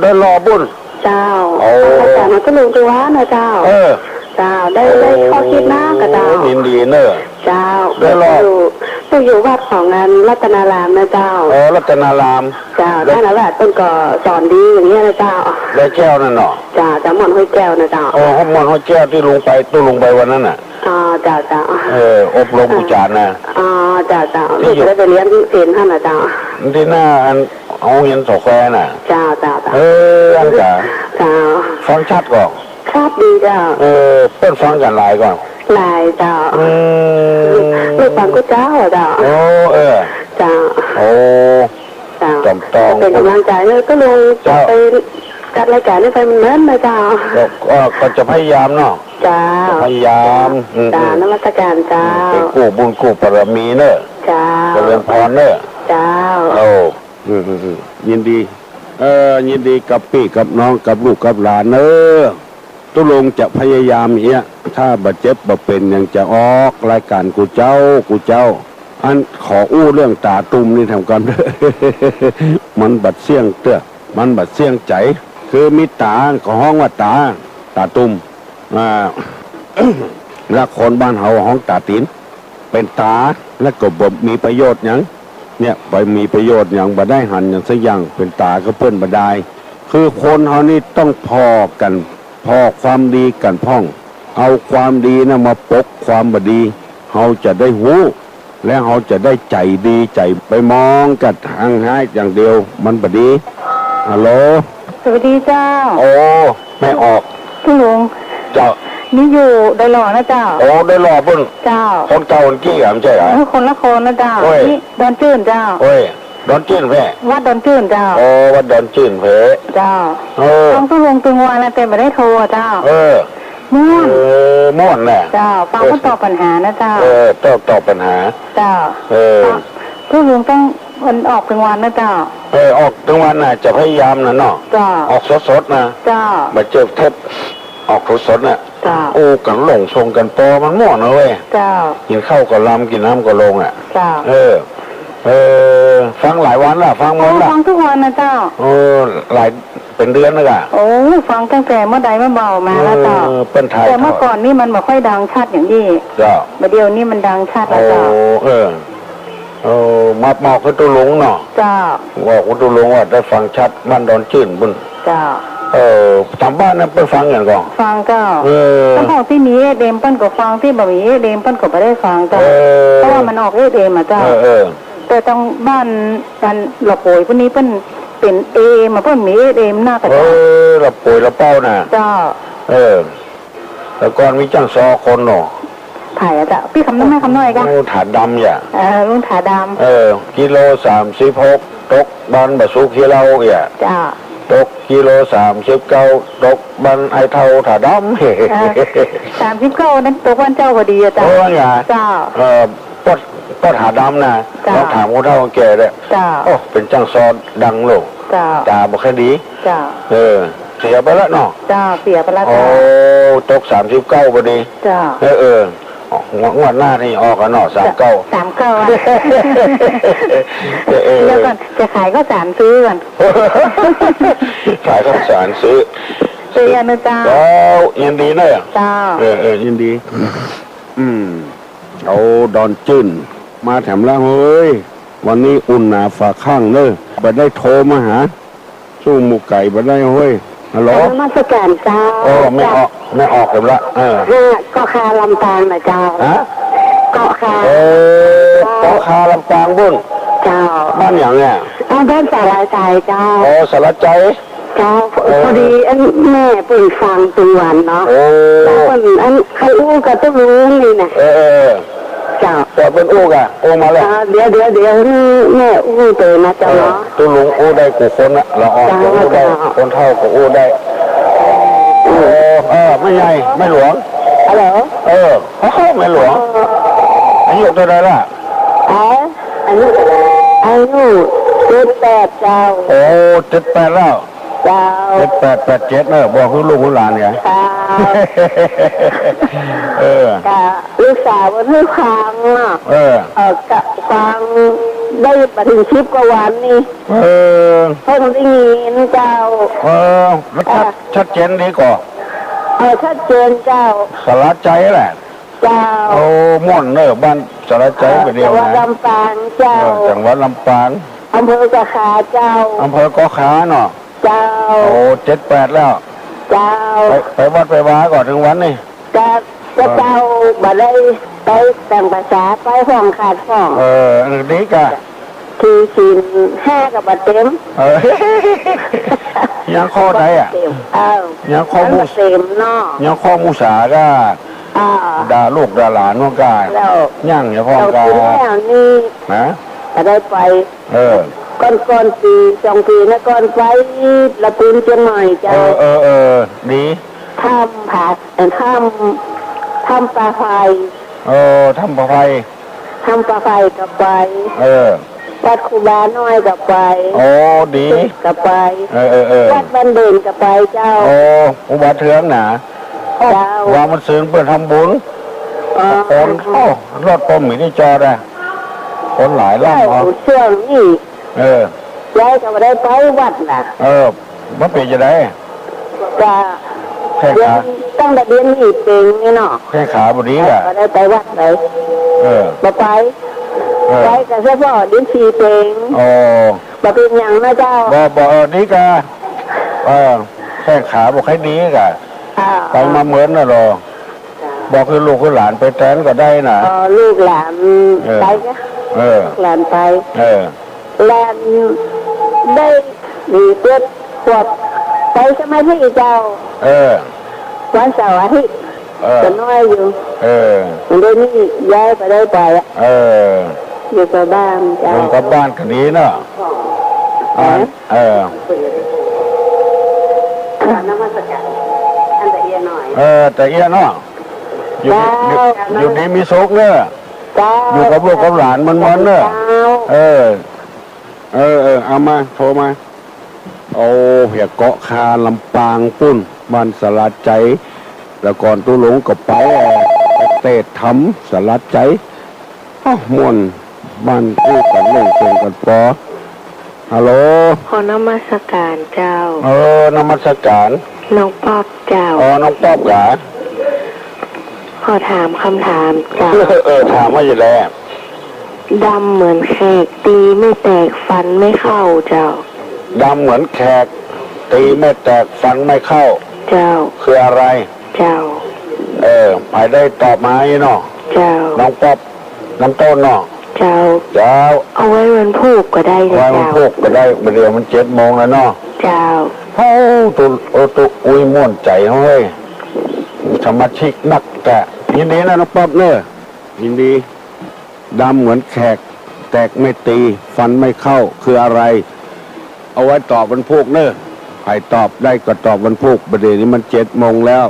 ได้รอบุญ เจ้า โอ้ อาจารย์มันก็ลุงตัวนะเจ้า เออ เจ้าได้ข้อคิดนะกับเจ้า ยินดีเนอะ เจ้า ได้รอ อยู่วัดของงานรัตนารามนะเจ้า อ๋อรัตนาราม เจ้าท่านอาจารย์ต้นก็สอนดีอย่างเงี้ยนะเจ้า ได้แก้วนั่นเนาะ เจ้าหม่อนห้วยแก้วนะเจ้า อ๋อห้องมันห้องแก้วที่ลงไปตู้ลงไปวันนั้นน่ะ เจ้าเจ้า อบรมอุจจาระนะ เจ้าเจ้าลูกจะได้ไปเรียนเรียนท่านนะเจ้า ที่หน้าอันเอาเงินสอแควน่ะ เจ้าเจ้าเจ้า อันจ๋า เจ้า ฟังชัดก่อน ชอบดีเจ้า เปิ้นฟังกันหลายก่อน ลายเจ้าลูกฟังก็เจ้าเจ้า โอ้เจ้า โอ้ เจ้า จำต้อง เป็นกำลังใจเลยก็ลงไปจัดรายการนี้ไปเหมือนนะเจ้า ก็จะพยายามเนาะ เจ้า พยายาม เจ้านมัสการเจ้า เป็นกู้บุญกู้บารมีเนอะ เจ้า เจริญพรเนอะ เจ้า โอ้ยินดี ยินดีกับพี่กับน้องกับลูกกับหลานเนอะตุลงจะพยายามเนี้ยถ้าบาดเจ็บบาเป็นยังจะออกรายการกูเจ้า อันขออู้เรื่องตาตุ่มนี่ทำกัน มันบัดเสี่ยงเตื้อมันบัดเสี่ยงใจ คือมีตาขอห้องว่าตาตุ่ม และคนบ้านเฮาห้องตาตีนเป็นตาและก็บ่มีประโยชน์หยังเนี่ยไปมีประโยชน์อย่างบ่ได้หันอย่างสักอย่างเป็นตาก็เพิ่นบ่ได้คือคนเฮานี่ต้องพอกันพอความดีกันพ่อง เอาความดีนะมาปกความบ่ดีเฮาจะได้หูและเฮาจะได้ใจดีใจไปมองกันทางให้อย่างเดียวมันบ่ดีฮัลโหล สวัสดีเจ้า โอ้ไม่ออก พี่ลุง เจ้า นี่อยู่ได้หล่อนะเจ้า โอ้ได้รอบุญ เจ้า คนเก่าคนกี้อ่ะไม่ใช่เหรอ คนละคนนะเจ้า โอ้ย นี่ดอนจื้นเจ้า โอ้ยดอนจื้นแพ่ วัดดอนจื้นเจ้า โอ้วัดดอนจื้นเพ เจ้า ต้องตุ้ลงตึงวันแล้วแต่ไม่ได้โทรเจ้าม่วน ม่วนแหละ เจ้าฟังก็ตอบปัญหานะเจ้า ตอบปัญหา เจ้าตุ้ลงต้องมันออกตึงวันนะเจ้า ออกทั้งวันน่ะจะพยายามนะเนาะ เจ้า ออกสดๆนะ เจ้า มาเจอเทปออกสดๆน่ะ เจ้า โอ้กันหลงทรงกันปอมันม่วนนะเว้ย เจ้า กินข้าวก็ลำกินน้ำก็ลงอ่ะ เจ้า ฟังหลายวันละฟังมั้งละ ฟังทุกวันนะเจ้า หลายเป็นเดือนแล้วอ่ะ โอ้ฟังตั้งแต่เมื่อใดเมื่อเบามาแล้วเจ้า เป็นไทย แต่เมื่อก่อนนี่มันไม่ค่อยดังชัดอย่างนี้ เจ้า มาเดียวนี่มันดังชัดแล้วเจ้า มาบอกคุณตุลุงเนาะ เจ้า บอกคุณตุลุงว่าได้ฟังชัดบ้านดอนจื่นบุญ เจ้า ทำบ้านนั้นไปฟังกันก่อน ฟังเจ้าถ้าของที่มีเดมเปิ้นก็ฟังที่บ่มีเดมเปิ้นก็ไม่ได้ฟังเจ้าเพราะว่ามันออกเดมอ่ะเจ้าแต่ต้องบ้านกันหลอกโวยพวกนี้เปิ้นเป็นเอมาเปิ้นมีเดมหน้ากระจาย เราป่วยเราเป้าน่ะ เจ้า แต่ก่อนมีจ้างซอคนเนาะ ถ่ายอ่ะจ้ะพี่คำน้อยคำน้อยกัน ถาดดำอย่า ลุงถาด กิโล36ตกบันบะสุกที่เราอย่า ำเจ้า ตกกิโล39ตกบันไอเท่าถาดำ 39นั้นตัววันเจ้าพอดีอ่ะจ้า โอ้ยอย่า เจ้า ก็ถาดำนะเราถามคนเท่าคนแก่เลย เจ้า โอ้เป็นจ้างซอดังโลก เจ้า จ่าบอกแค่ดี เจ้า เสียไปแล้วเนาะ เจ้าเสียไปแล้ว โอ้ เจ้า ตก39พอดี เจ้า งวดหน้าที่ออกกันเนาะ39 39อ่ะแล้วก่อนจะขายก็สารซื้อก่อน ขายข้าวสารซื้อ เสียนะเจ้า แล้วยินดีเนอะ เจ้า ยินดี เอาดอนจื้นมาแถมแล้วเฮ้ยวันนี้อุ่นหนาฝาข้างเนอะไปได้โทรมาหาสู้หมูไก่ไปได้เฮ้ยฮัลโหล มาสการเจ้า ไม่ออกเลยละเกาะคาลำปางนะเจ้า ฮะ เกาะคา เกาะคาลำปางบุญ เจ้า บ้านอย่างเนี่ย บ้านสาราใจเจ้า สารใจ เจ้าพอดีแม่ปุ่นฟังตัววันเนาะแล้วคนใครอู้ก็ต้องรู้นี่นะเจ้า แต่เป็นอู้กะอู้มาแล้ว เดี๋ยวแม่อู้ตัวนะเจ้าเนาะ ตัวลุงอู้ได้กูคนละละออกกูอู้ได้คนเท่าก็อู้ได้ไม่ใหญ่ไม่หลวง ฮัลโหล ไม่หลวงอายุเท่าไรล่ะ อายุ78เจ้า 78แล้ว เจ้า 78 87เนอะบอกคือลูกคือหลานไง เจ้า เออ กับลูกสาวมันให้ฟังเนาะ เออ กับฟังได้มาถึงคลิปกว่าวันนี่ เออ เพิ่งได้ยินเจ้า เออแล้วชัดเจนดีกว่า ชัดเจนเจ้า สาระใจแหละ เจ้า โอ้ม่วนเนอะบ้านสาระใจไปเดียว จังหวัด นะ ลำปางเจ้า จังหวัดลำปาง อำเภอกระขาเจ้า อำเภอก็ขาเนาะ เจ้า โอ้7-8แล้ว เจ้า ไปวัดไปวาก่อนถึงวันนี่ จะเจ้าบ่ได้ไปแต่งภาษาไปห้องขาดห้อง ดีกะ คือศีล5กับบัดเต็ม ยังข้อใดอ่ะ ยังข้อมู เต็มเนาะ ยังข้อมูสาก็ ด่าลูกด่าหลานน้องกาย แล้ว ย่างอย่าพ้อง เรา กา ถึงแล้วนี่ นะ จะได้ไป เออ ก่อนปี2 ปีนะก่อนไปละปูนเชียงใหม่เจ้า ดี ทำผัดทำปลาไฟ ทำประไฟ ทำปลาไฟกับไป วัดครูบาน้อยกับไป โอ้ดี กับไป วัดบันเด่นกับไปเจ้า อุบัติเทืองหนา เจ้า ว่ามันซื้อเพื่อทำบุญคนรถปมมีที่จอดอะคนหลาย เจ้า ล่ำเหรอ ช่วงนี้ Ờ, ยายก็ไม่ได้ไปวัดน่ะ มันเป็นจะได้ จะ แค่ เรีย ขาน ตั้งแต่เดือนนี้เป็นนี่เนาะ แค่ขาบดีอ่ะ ก็ได้ไปวัดไหน เออ บ่ไป เออ ไปแต่เฉพาะเดือน4เป็น โอ้ บ่เป็นหยังนะเจ้า บ่ดีกะแค่ขาบอกให้ดีกะไปมาเหมือนน่ะหรอบอกคือลูกคือหลานไปแทนก็ได้น่ะ ลูกหลานไปนะ เออ หลานไป เออ แลนได้มีเพื่อนขวบไปสมัยที่เจ้า เออ วันเสาร์อาทิตย์ เออ จะน้อยอยู่ เออ เดี๋ยวนี้ย้ายไปได้ไปอะ เออ อยู่กับบ้านเจ้า มึงกับบ้านก็ดีเนาะเออ น้ำมันสกัดอันตะเอียหน่อย แต่เอี้ยเนาะอยู่ดีมีสุขเนอะ เจ้า อยู่กับลูกกับหลานมันเนอะ เจ้า เอามาโทรมาโอ้เหียเกาะคาลำปางปุ้นบ้านสลัดใจ แล้วก่อนตู้หลงก็ไปเตะทำสลัดใจม่วนบ้านกู้กันเล่นเก่งกันปอฮัลโหล ขอนมัสการเจ้า นมัสการ น้องป๊อบเจ้า น้องป๊อบหลา ขอถามคำถามเจ้า ถามว่าอย่างไร ดำเหมือนแขกตีไม่แตกฟันไม่เข้าเจ้า ดำเหมือนแขกตีไม่แตกฟันไม่เข้า เจ้า คืออะไร เจ้า ไปได้ตอบมาอีเนาะ เจ้า น้องป๊อบน้ำต้นเนาะ เจ้า เจ้า เอาไว้วันพูกก็ได้นะ ไว้มัน เจ้า พูกก็ได้เดี๋ยวมัน7 โมงแล้วเนาะ เจ้า โอ้ตุอุ้ยม่วนใจเฮ้ยธรรมชิกนักแกะยินดีนะน้องป๊อบเนอะยินดีดำเหมือนแขกแตกไม่ตีฟันไม่เข้าคืออะไร เอาไว้ตอบวันพูกเนอะใครตอบได้ก็ตอบวันพูกประเดี๋ยวนี้มัน7 โมงแล้ว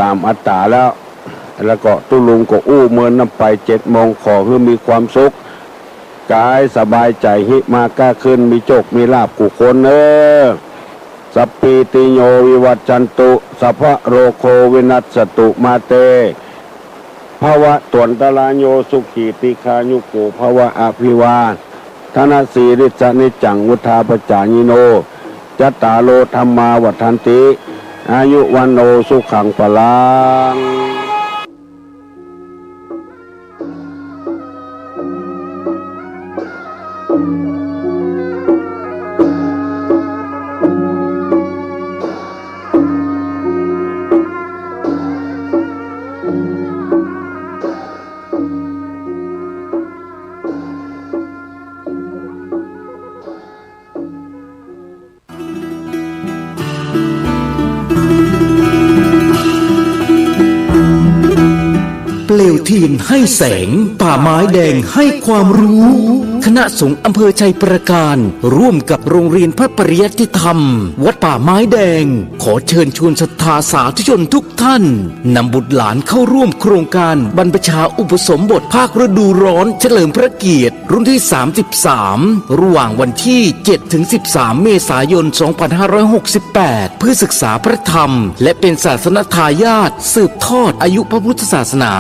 ตามอัตตาแล้วก็ตุลุงก็อู้เมินนำไป7 โมงขอให้มีความสุขกายสบายใจหิมาก้าขึ้นมีโจกมีลาบกุคนสัพพิติโยวิวัจจันตุสัพพะโรโควินัสสตุมาเตภวะตวนตลาโยสุขีติคายุโกภวะอภิวาธนาสีริจนิจังวุธาปจายิโนจัตตาโลธรรมาวัฏันติอายุวันโนสุขังปลัง เทียนให้แสงป่าไม้แดงให้ความรู้คณะสงฆ์อำเภอชัยประการร่วมกับโรงเรียนพระปริยัติธรรมวัดป่าไม้แดงขอเชิญชวนศรัทธาสาธุชนทุกท่านนำบุตรหลานเข้าร่วมโครงการบรรพชาอุปสมบทภาคฤดูร้อนเฉลิมพระเกียรติรุ่นที่33ระหว่างวันที่ 7-13 เมษายน 2568เพื่อศึกษาพระธรรมและเป็นศาสนทายาทสืบทอดอายุพระพุทธศาสนา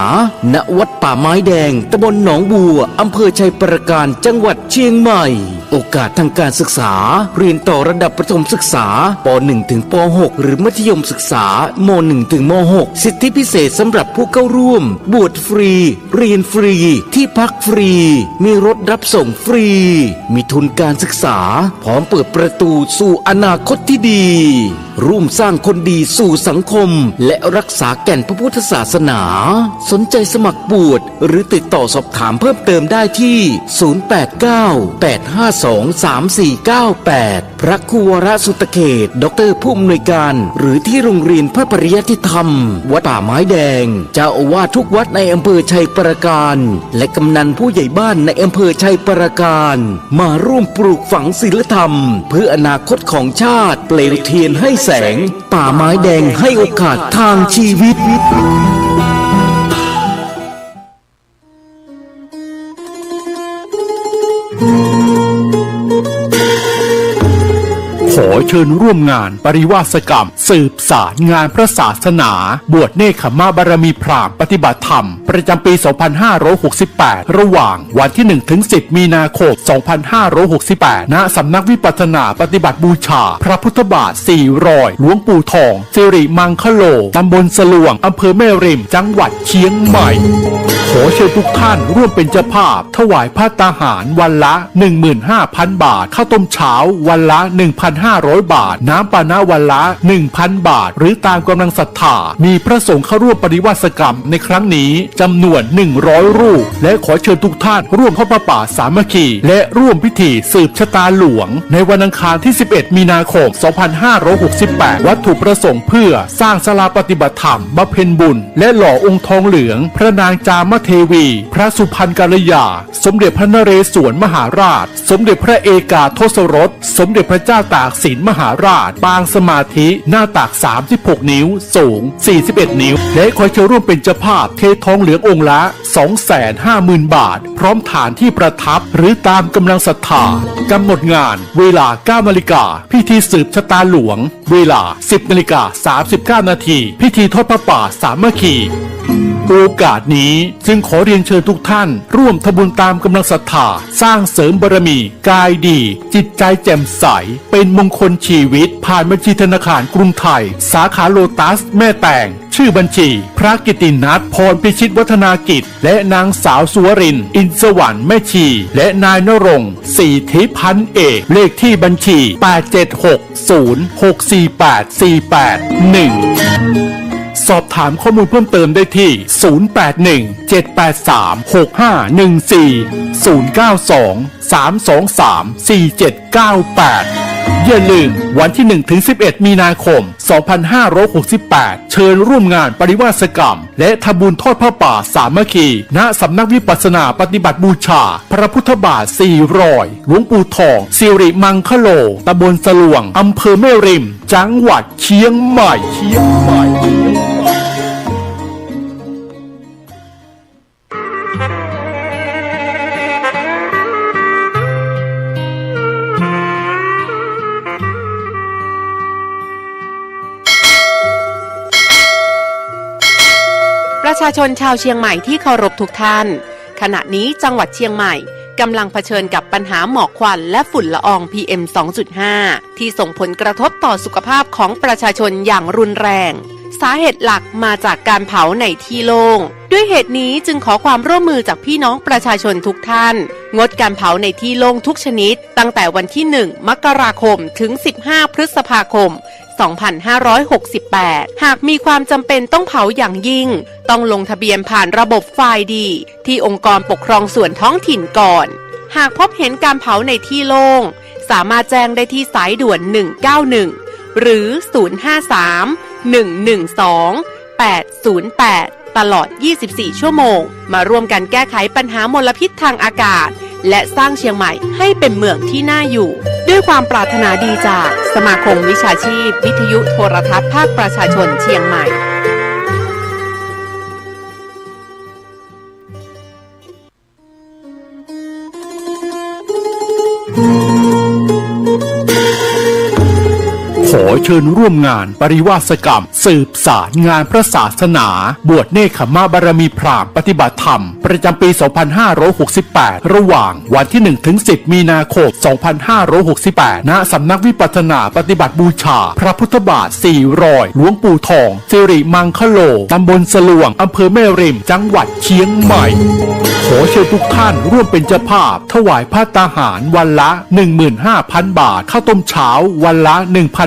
ณวัดป่าไม้แดงตำบลหนองบัวอำเภอชัยประการจังหวัดเชียงใหม่โอกาสทางการศึกษาเรียนต่อระดับประถมศึกษาป .1 ถึงป .6 หรือมัธยมศึกษาม .1 ถึงม .6 สิทธิพิเศษสำหรับผู้เข้าร่วมบวชฟรีเรียนฟรีที่พักฟรีมีรถรับส่งฟรีมีทุนการศึกษาพร้อมเปิดประตูสู่อนาคตที่ดีร่วมสร้างคนดีสู่สังคมและรักษาแก่นพระพุทธศาสนาสนใจสมัครบวชหรือติดต่อสอบถามเพิ่มเติมได้ที่ 089-852-3498 พระครูวรสุตเขตดร.ผู้อำนวยการหรือที่โรงเรียนพระปริยัติธรรมวัดป่าไม้แดงเจ้าอาวาสทุกวัดในอำเภอชัยประการและกำนันผู้ใหญ่บ้านในอำเภอชัยประการมาร่วมปลูกฝังศีลธรรมเพื่ออนาคตของชาติเปลวเทียนให้แสงป่าไม้แดงให้โอกาสทางชีวิตขอเชิญร่วมงานปริวาสกรรมสืบสารงานพระศาสนาบวชเนกขมาบารมีพราหมณ์ปฏิบัติธรรมประจำปี 2568 ระหว่างวันที่ 1-10 มีนาคม 2568 ณ สำนักวิปัสสนาปฏิบัติบูชาพระพุทธบาท4 รอยหลวงปู่ทองสิริมังคโลตำบลสลวงอำเภอแม่ริมจังหวัดเชียงใหม่ขอเชิญทุกท่านร่วมเป็นเจ้าภาพถวายผ้าตาหารวันละ 15,000 บาทข้าวต้มเช้าวันละ 1,500 บาทน้ำปานะวันละ 1,000 บาทหรือตามกำลังศรัทธามีพระสงฆ์เข้าร่วมปริวาสกรรมในครั้งนี้จำนวน100 รูปและขอเชิญทุกท่านร่วมทอดผ้าป่าสามัคคีและร่วมพิธีสืบชะตาหลวงในวันอังคารที่ 11 มีนาคม 2568 วัตถุประสงค์เพื่อสร้างศาลาปฏิบัติธรรมบำเพ็ญบุญและหล่อองค์ทองเหลืองพระนางจามเทวีพระสุพรรณกัลยาสมเด็จพระนเรศวรมหาราชสมเด็จพระเอกาทศรสสมเด็จพระเจ้าตากสินมหาราชปางสมาธิหน้าตัก36 นิ้วสูง41 นิ้วและขอเชิญร่วมเป็นเจ้าภาพเททองเหลืององค์ละ 250,000 บาทพร้อมฐานที่ประทับหรือตามกำลังศรัทธากำหนดงานเวลา 9 นาฬิกาพิธีสืบชะตาหลวงเวลา 10 นาฬิกา 39 นาทีพิธีทอดผ้าป่าสามัคคีโอกาสนี้จึงขอเรียนเชิญทุกท่านร่วมทำบุญตามกำลังศรัทธาสร้างเสริมบารมีกายดีจิตใจแจ่มใสเป็นมงคลชีวิตผ่านบัญชีธนาคารกรุงไทยสาขาโลตัสแม่แตงชื่อบัญชีพระกิตินัทพรพิชิตวัฒนากิจและนางสาวสุวรินทร์อินสวรรค์แม่ชีและนายนรงค์ศรีทิพันธ์เอกเลขที่บัญชี 876064848 1สอบถามข้อมูลเพิ่มเติมได้ที่ 081-783-6514 092-323-4798 อย่าลืมวันที่ 1-11 มีนาคม 2568 เชิญร่วมงานปริวาสกรรมและทำบุญทอดผ้าป่าสามัคคีณสำนักวิปัสสนาปฏิบัติบูชาพระพุทธบาท4 รอยหลวงปู่ทองสิริมังคโลตำบลสลวงอำเภอแม่ริมจังหวัดเชียงใหม่ ประชาชนชาวเชียงใหม่ที่เคารพทุกท่านขณะนี้จังหวัดเชียงใหม่กำลังเผชิญกับปัญหาหมอกควันและฝุ่นละออง PM 2.5 ที่ส่งผลกระทบต่อสุขภาพของประชาชนอย่างรุนแรงสาเหตุหลักมาจากการเผาในที่โล่งด้วยเหตุนี้จึงขอความร่วมมือจากพี่น้องประชาชนทุกท่านงดการเผาในที่โล่งทุกชนิดตั้งแต่วันที่ 1 มกราคมถึง 15 พฤษภาคม 2568 หากมีความจำเป็นต้องเผาอย่างยิ่งต้องลงทะเบียนผ่านระบบไฟล์ดีที่องค์กรปกครองส่วนท้องถิ่นก่อนหากพบเห็นการเผาในที่โล่งสามารถแจ้งได้ที่สายด่วน 191 หรือ 053 112 808 ตลอด 24 ชั่วโมงมาร่วมกันแก้ไขปัญหามลพิษทางอากาศและสร้างเชียงใหม่ให้เป็นเมืองที่น่าอยู่ด้วยความปรารถนาดีจากสมาคมวิชาชีพวิทยุโทรทัศน์ภาคประชาชนเชียงใหม่ขอเชิญร่วมงานปริวาสกรรมสืบสารงานพระศาสนาบวชเนกขมาบารมีพราหมณ์ปฏิบัติธรรมประจำปี 2568 ระหว่างวันที่ 1-10 มีนาคม 2568 ณ สำนักวิปัสสนาปฏิบัติบูชาพระพุทธบาท4 รอยหลวงปู่ทองสิริมังคโลตำบลสลวงอำเภอแม่ริมจังหวัดเชียงใหม่ขอเชิญทุกท่านร่วมเป็นเจ้าภาพถวายภัตตาหารวันละ 15,000 บาทข้าวต้มเช้าวันละ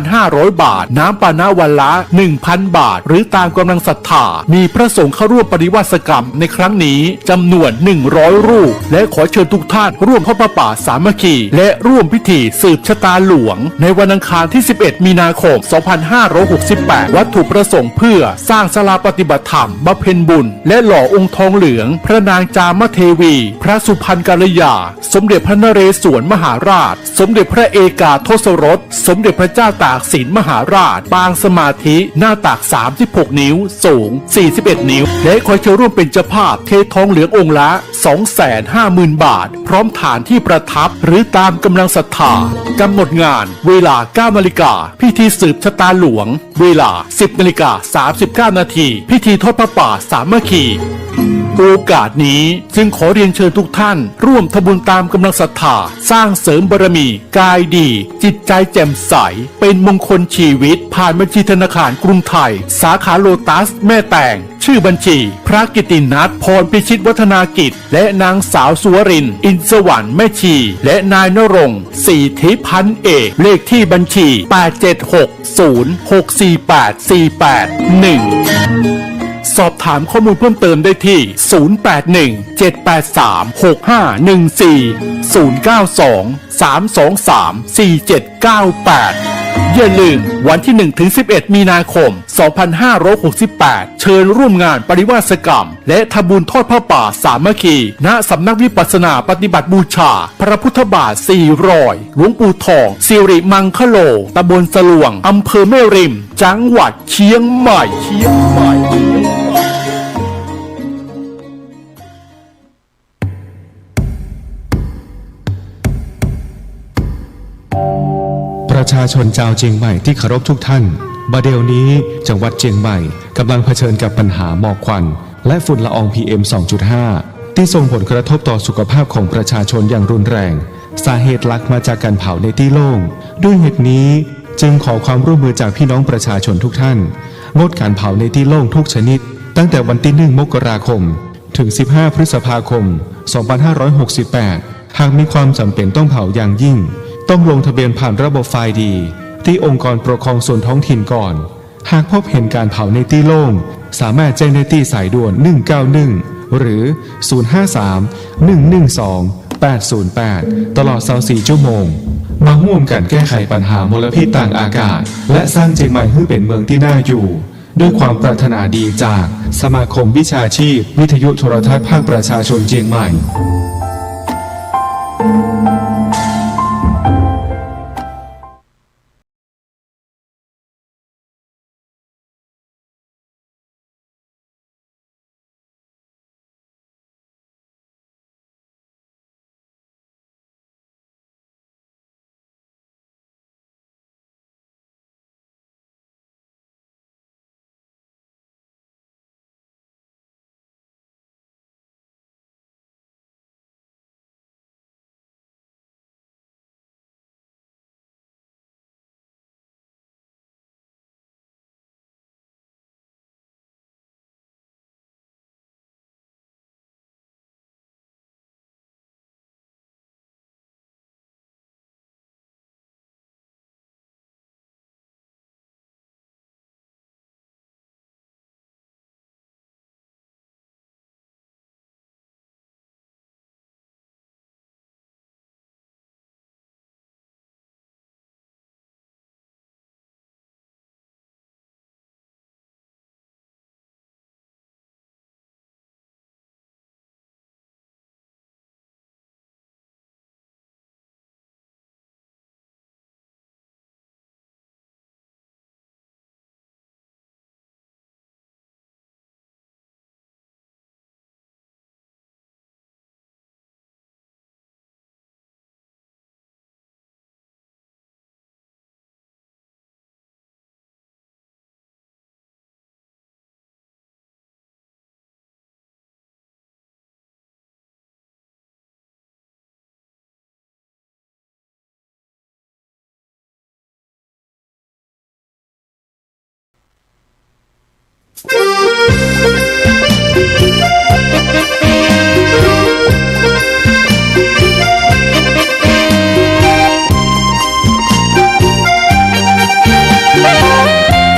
1,500 บาทน้ำปานะวันละ 1,000 บาทหรือตามกำลังศรัทธามีพระสงฆ์เข้าร่วมปฏิวัติกรรมในครั้งนี้จำนวน100 รูปและขอเชิญทุกท่านร่วมทอดผ้าป่าสามัคคีและร่วมพิธีสืบชะตาหลวงในวันอังคารที่ 11 มีนาคม 2568 วัตถุประสงค์เพื่อสร้างศาลาปฏิบัติธรรมบำเพ็ญบุญและหล่อองค์ทองเหลืองพระนางจามเทวีพระสุพรรณกัลยาสมเด็จพระนเรศวรมหาราชสมเด็จพระเอกาทศรสสมเด็จพระเจ้าตากสินมหาราชปางสมาธิหน้าตัก36 นิ้วสูง41 นิ้วและขอเชิญร่วมเป็นเจ้าภาพเททองเหลืององค์ละ 250,000 บาทพร้อมฐานที่ประทับหรือตามกำลังศรัทธากำหนดงานเวลา 9 นาฬิกาพิธีสืบชะตาหลวงเวลา 10 นาฬิกา 39 นาทีพิธีทอดผ้าป่าสามัคคีโอกาสนี้จึงขอเรียนเชิญทุกท่านร่วมทำบุญตามกำลังศรัทธาสร้างเสริมบารมีกายดีจิตใจแจ่มใสเป็นมงคลชีวิตผ่านบัญชีธนาคารกรุงไทยสาขาโลตัสแม่แตงชื่อบัญชีพระกิตินัทพรพิชิตวัฒนากิจและนางสาวสุวรินทร์อินสวรรค์แม่ชีและนายนรงค์ศรีทิพันธ์เอกเลขที่บัญชี 87606484841สอบถามข้อมูลเพิ่มเติมได้ที่ 0817836514 092-323-4798 อย่าลืมวันที่ 1-11 มีนาคม 2568 เชิญร่วมงานปริวาสกรรมและทำบุญทอดผ้าป่าสามัคคีณสำนักวิปัสสนาปฏิบัติบูชาพระพุทธบาท4 รอยหลวงปู่ทองสิริมังคโลตำบลสลวงอำเภอแม่ริมจังหวัดเชียงใหม่ประชาชนชาวเชียงใหม่ที่เคารพทุกท่านบัดเดี๋ยวนี้จังหวัดเชียงใหม่กำลังเผชิญกับปัญหาหมอกควันและฝุ่นละออง PM 2.5 ที่ส่งผลกระทบต่อสุขภาพของประชาชนอย่างรุนแรงสาเหตุหลักมาจากการเผาในที่โล่งด้วยเหตุนี้จึงขอความร่วมมือจากพี่น้องประชาชนทุกท่านงดการเผาในที่โล่งทุกชนิดตั้งแต่วันที่ 1 มกราคมถึง 15 พฤษภาคม 2568 หากมีความจำเป็นต้องเผาอย่างยิ่งต้องลงทะเบียนผ่านระบบไฟล์ดีที่องค์กรปกครองส่วนท้องถิ่นก่อนหากพบเห็นการเผาในที่โล่งสามารถแจ้งได้ที่สายด่วน191หรือ053-112-808ตลอด24 ชั่วโมงมาร่วมกันแก้ไขปัญหามลพิษทางอากาศและสร้างเชียงใหม่ให้เป็นเมืองที่น่าอยู่ด้วยความปรารถนาดีจากสมาคมวิชาชีพวิทยุโทรทัศน์ภาคประชาชนเชียงใหม่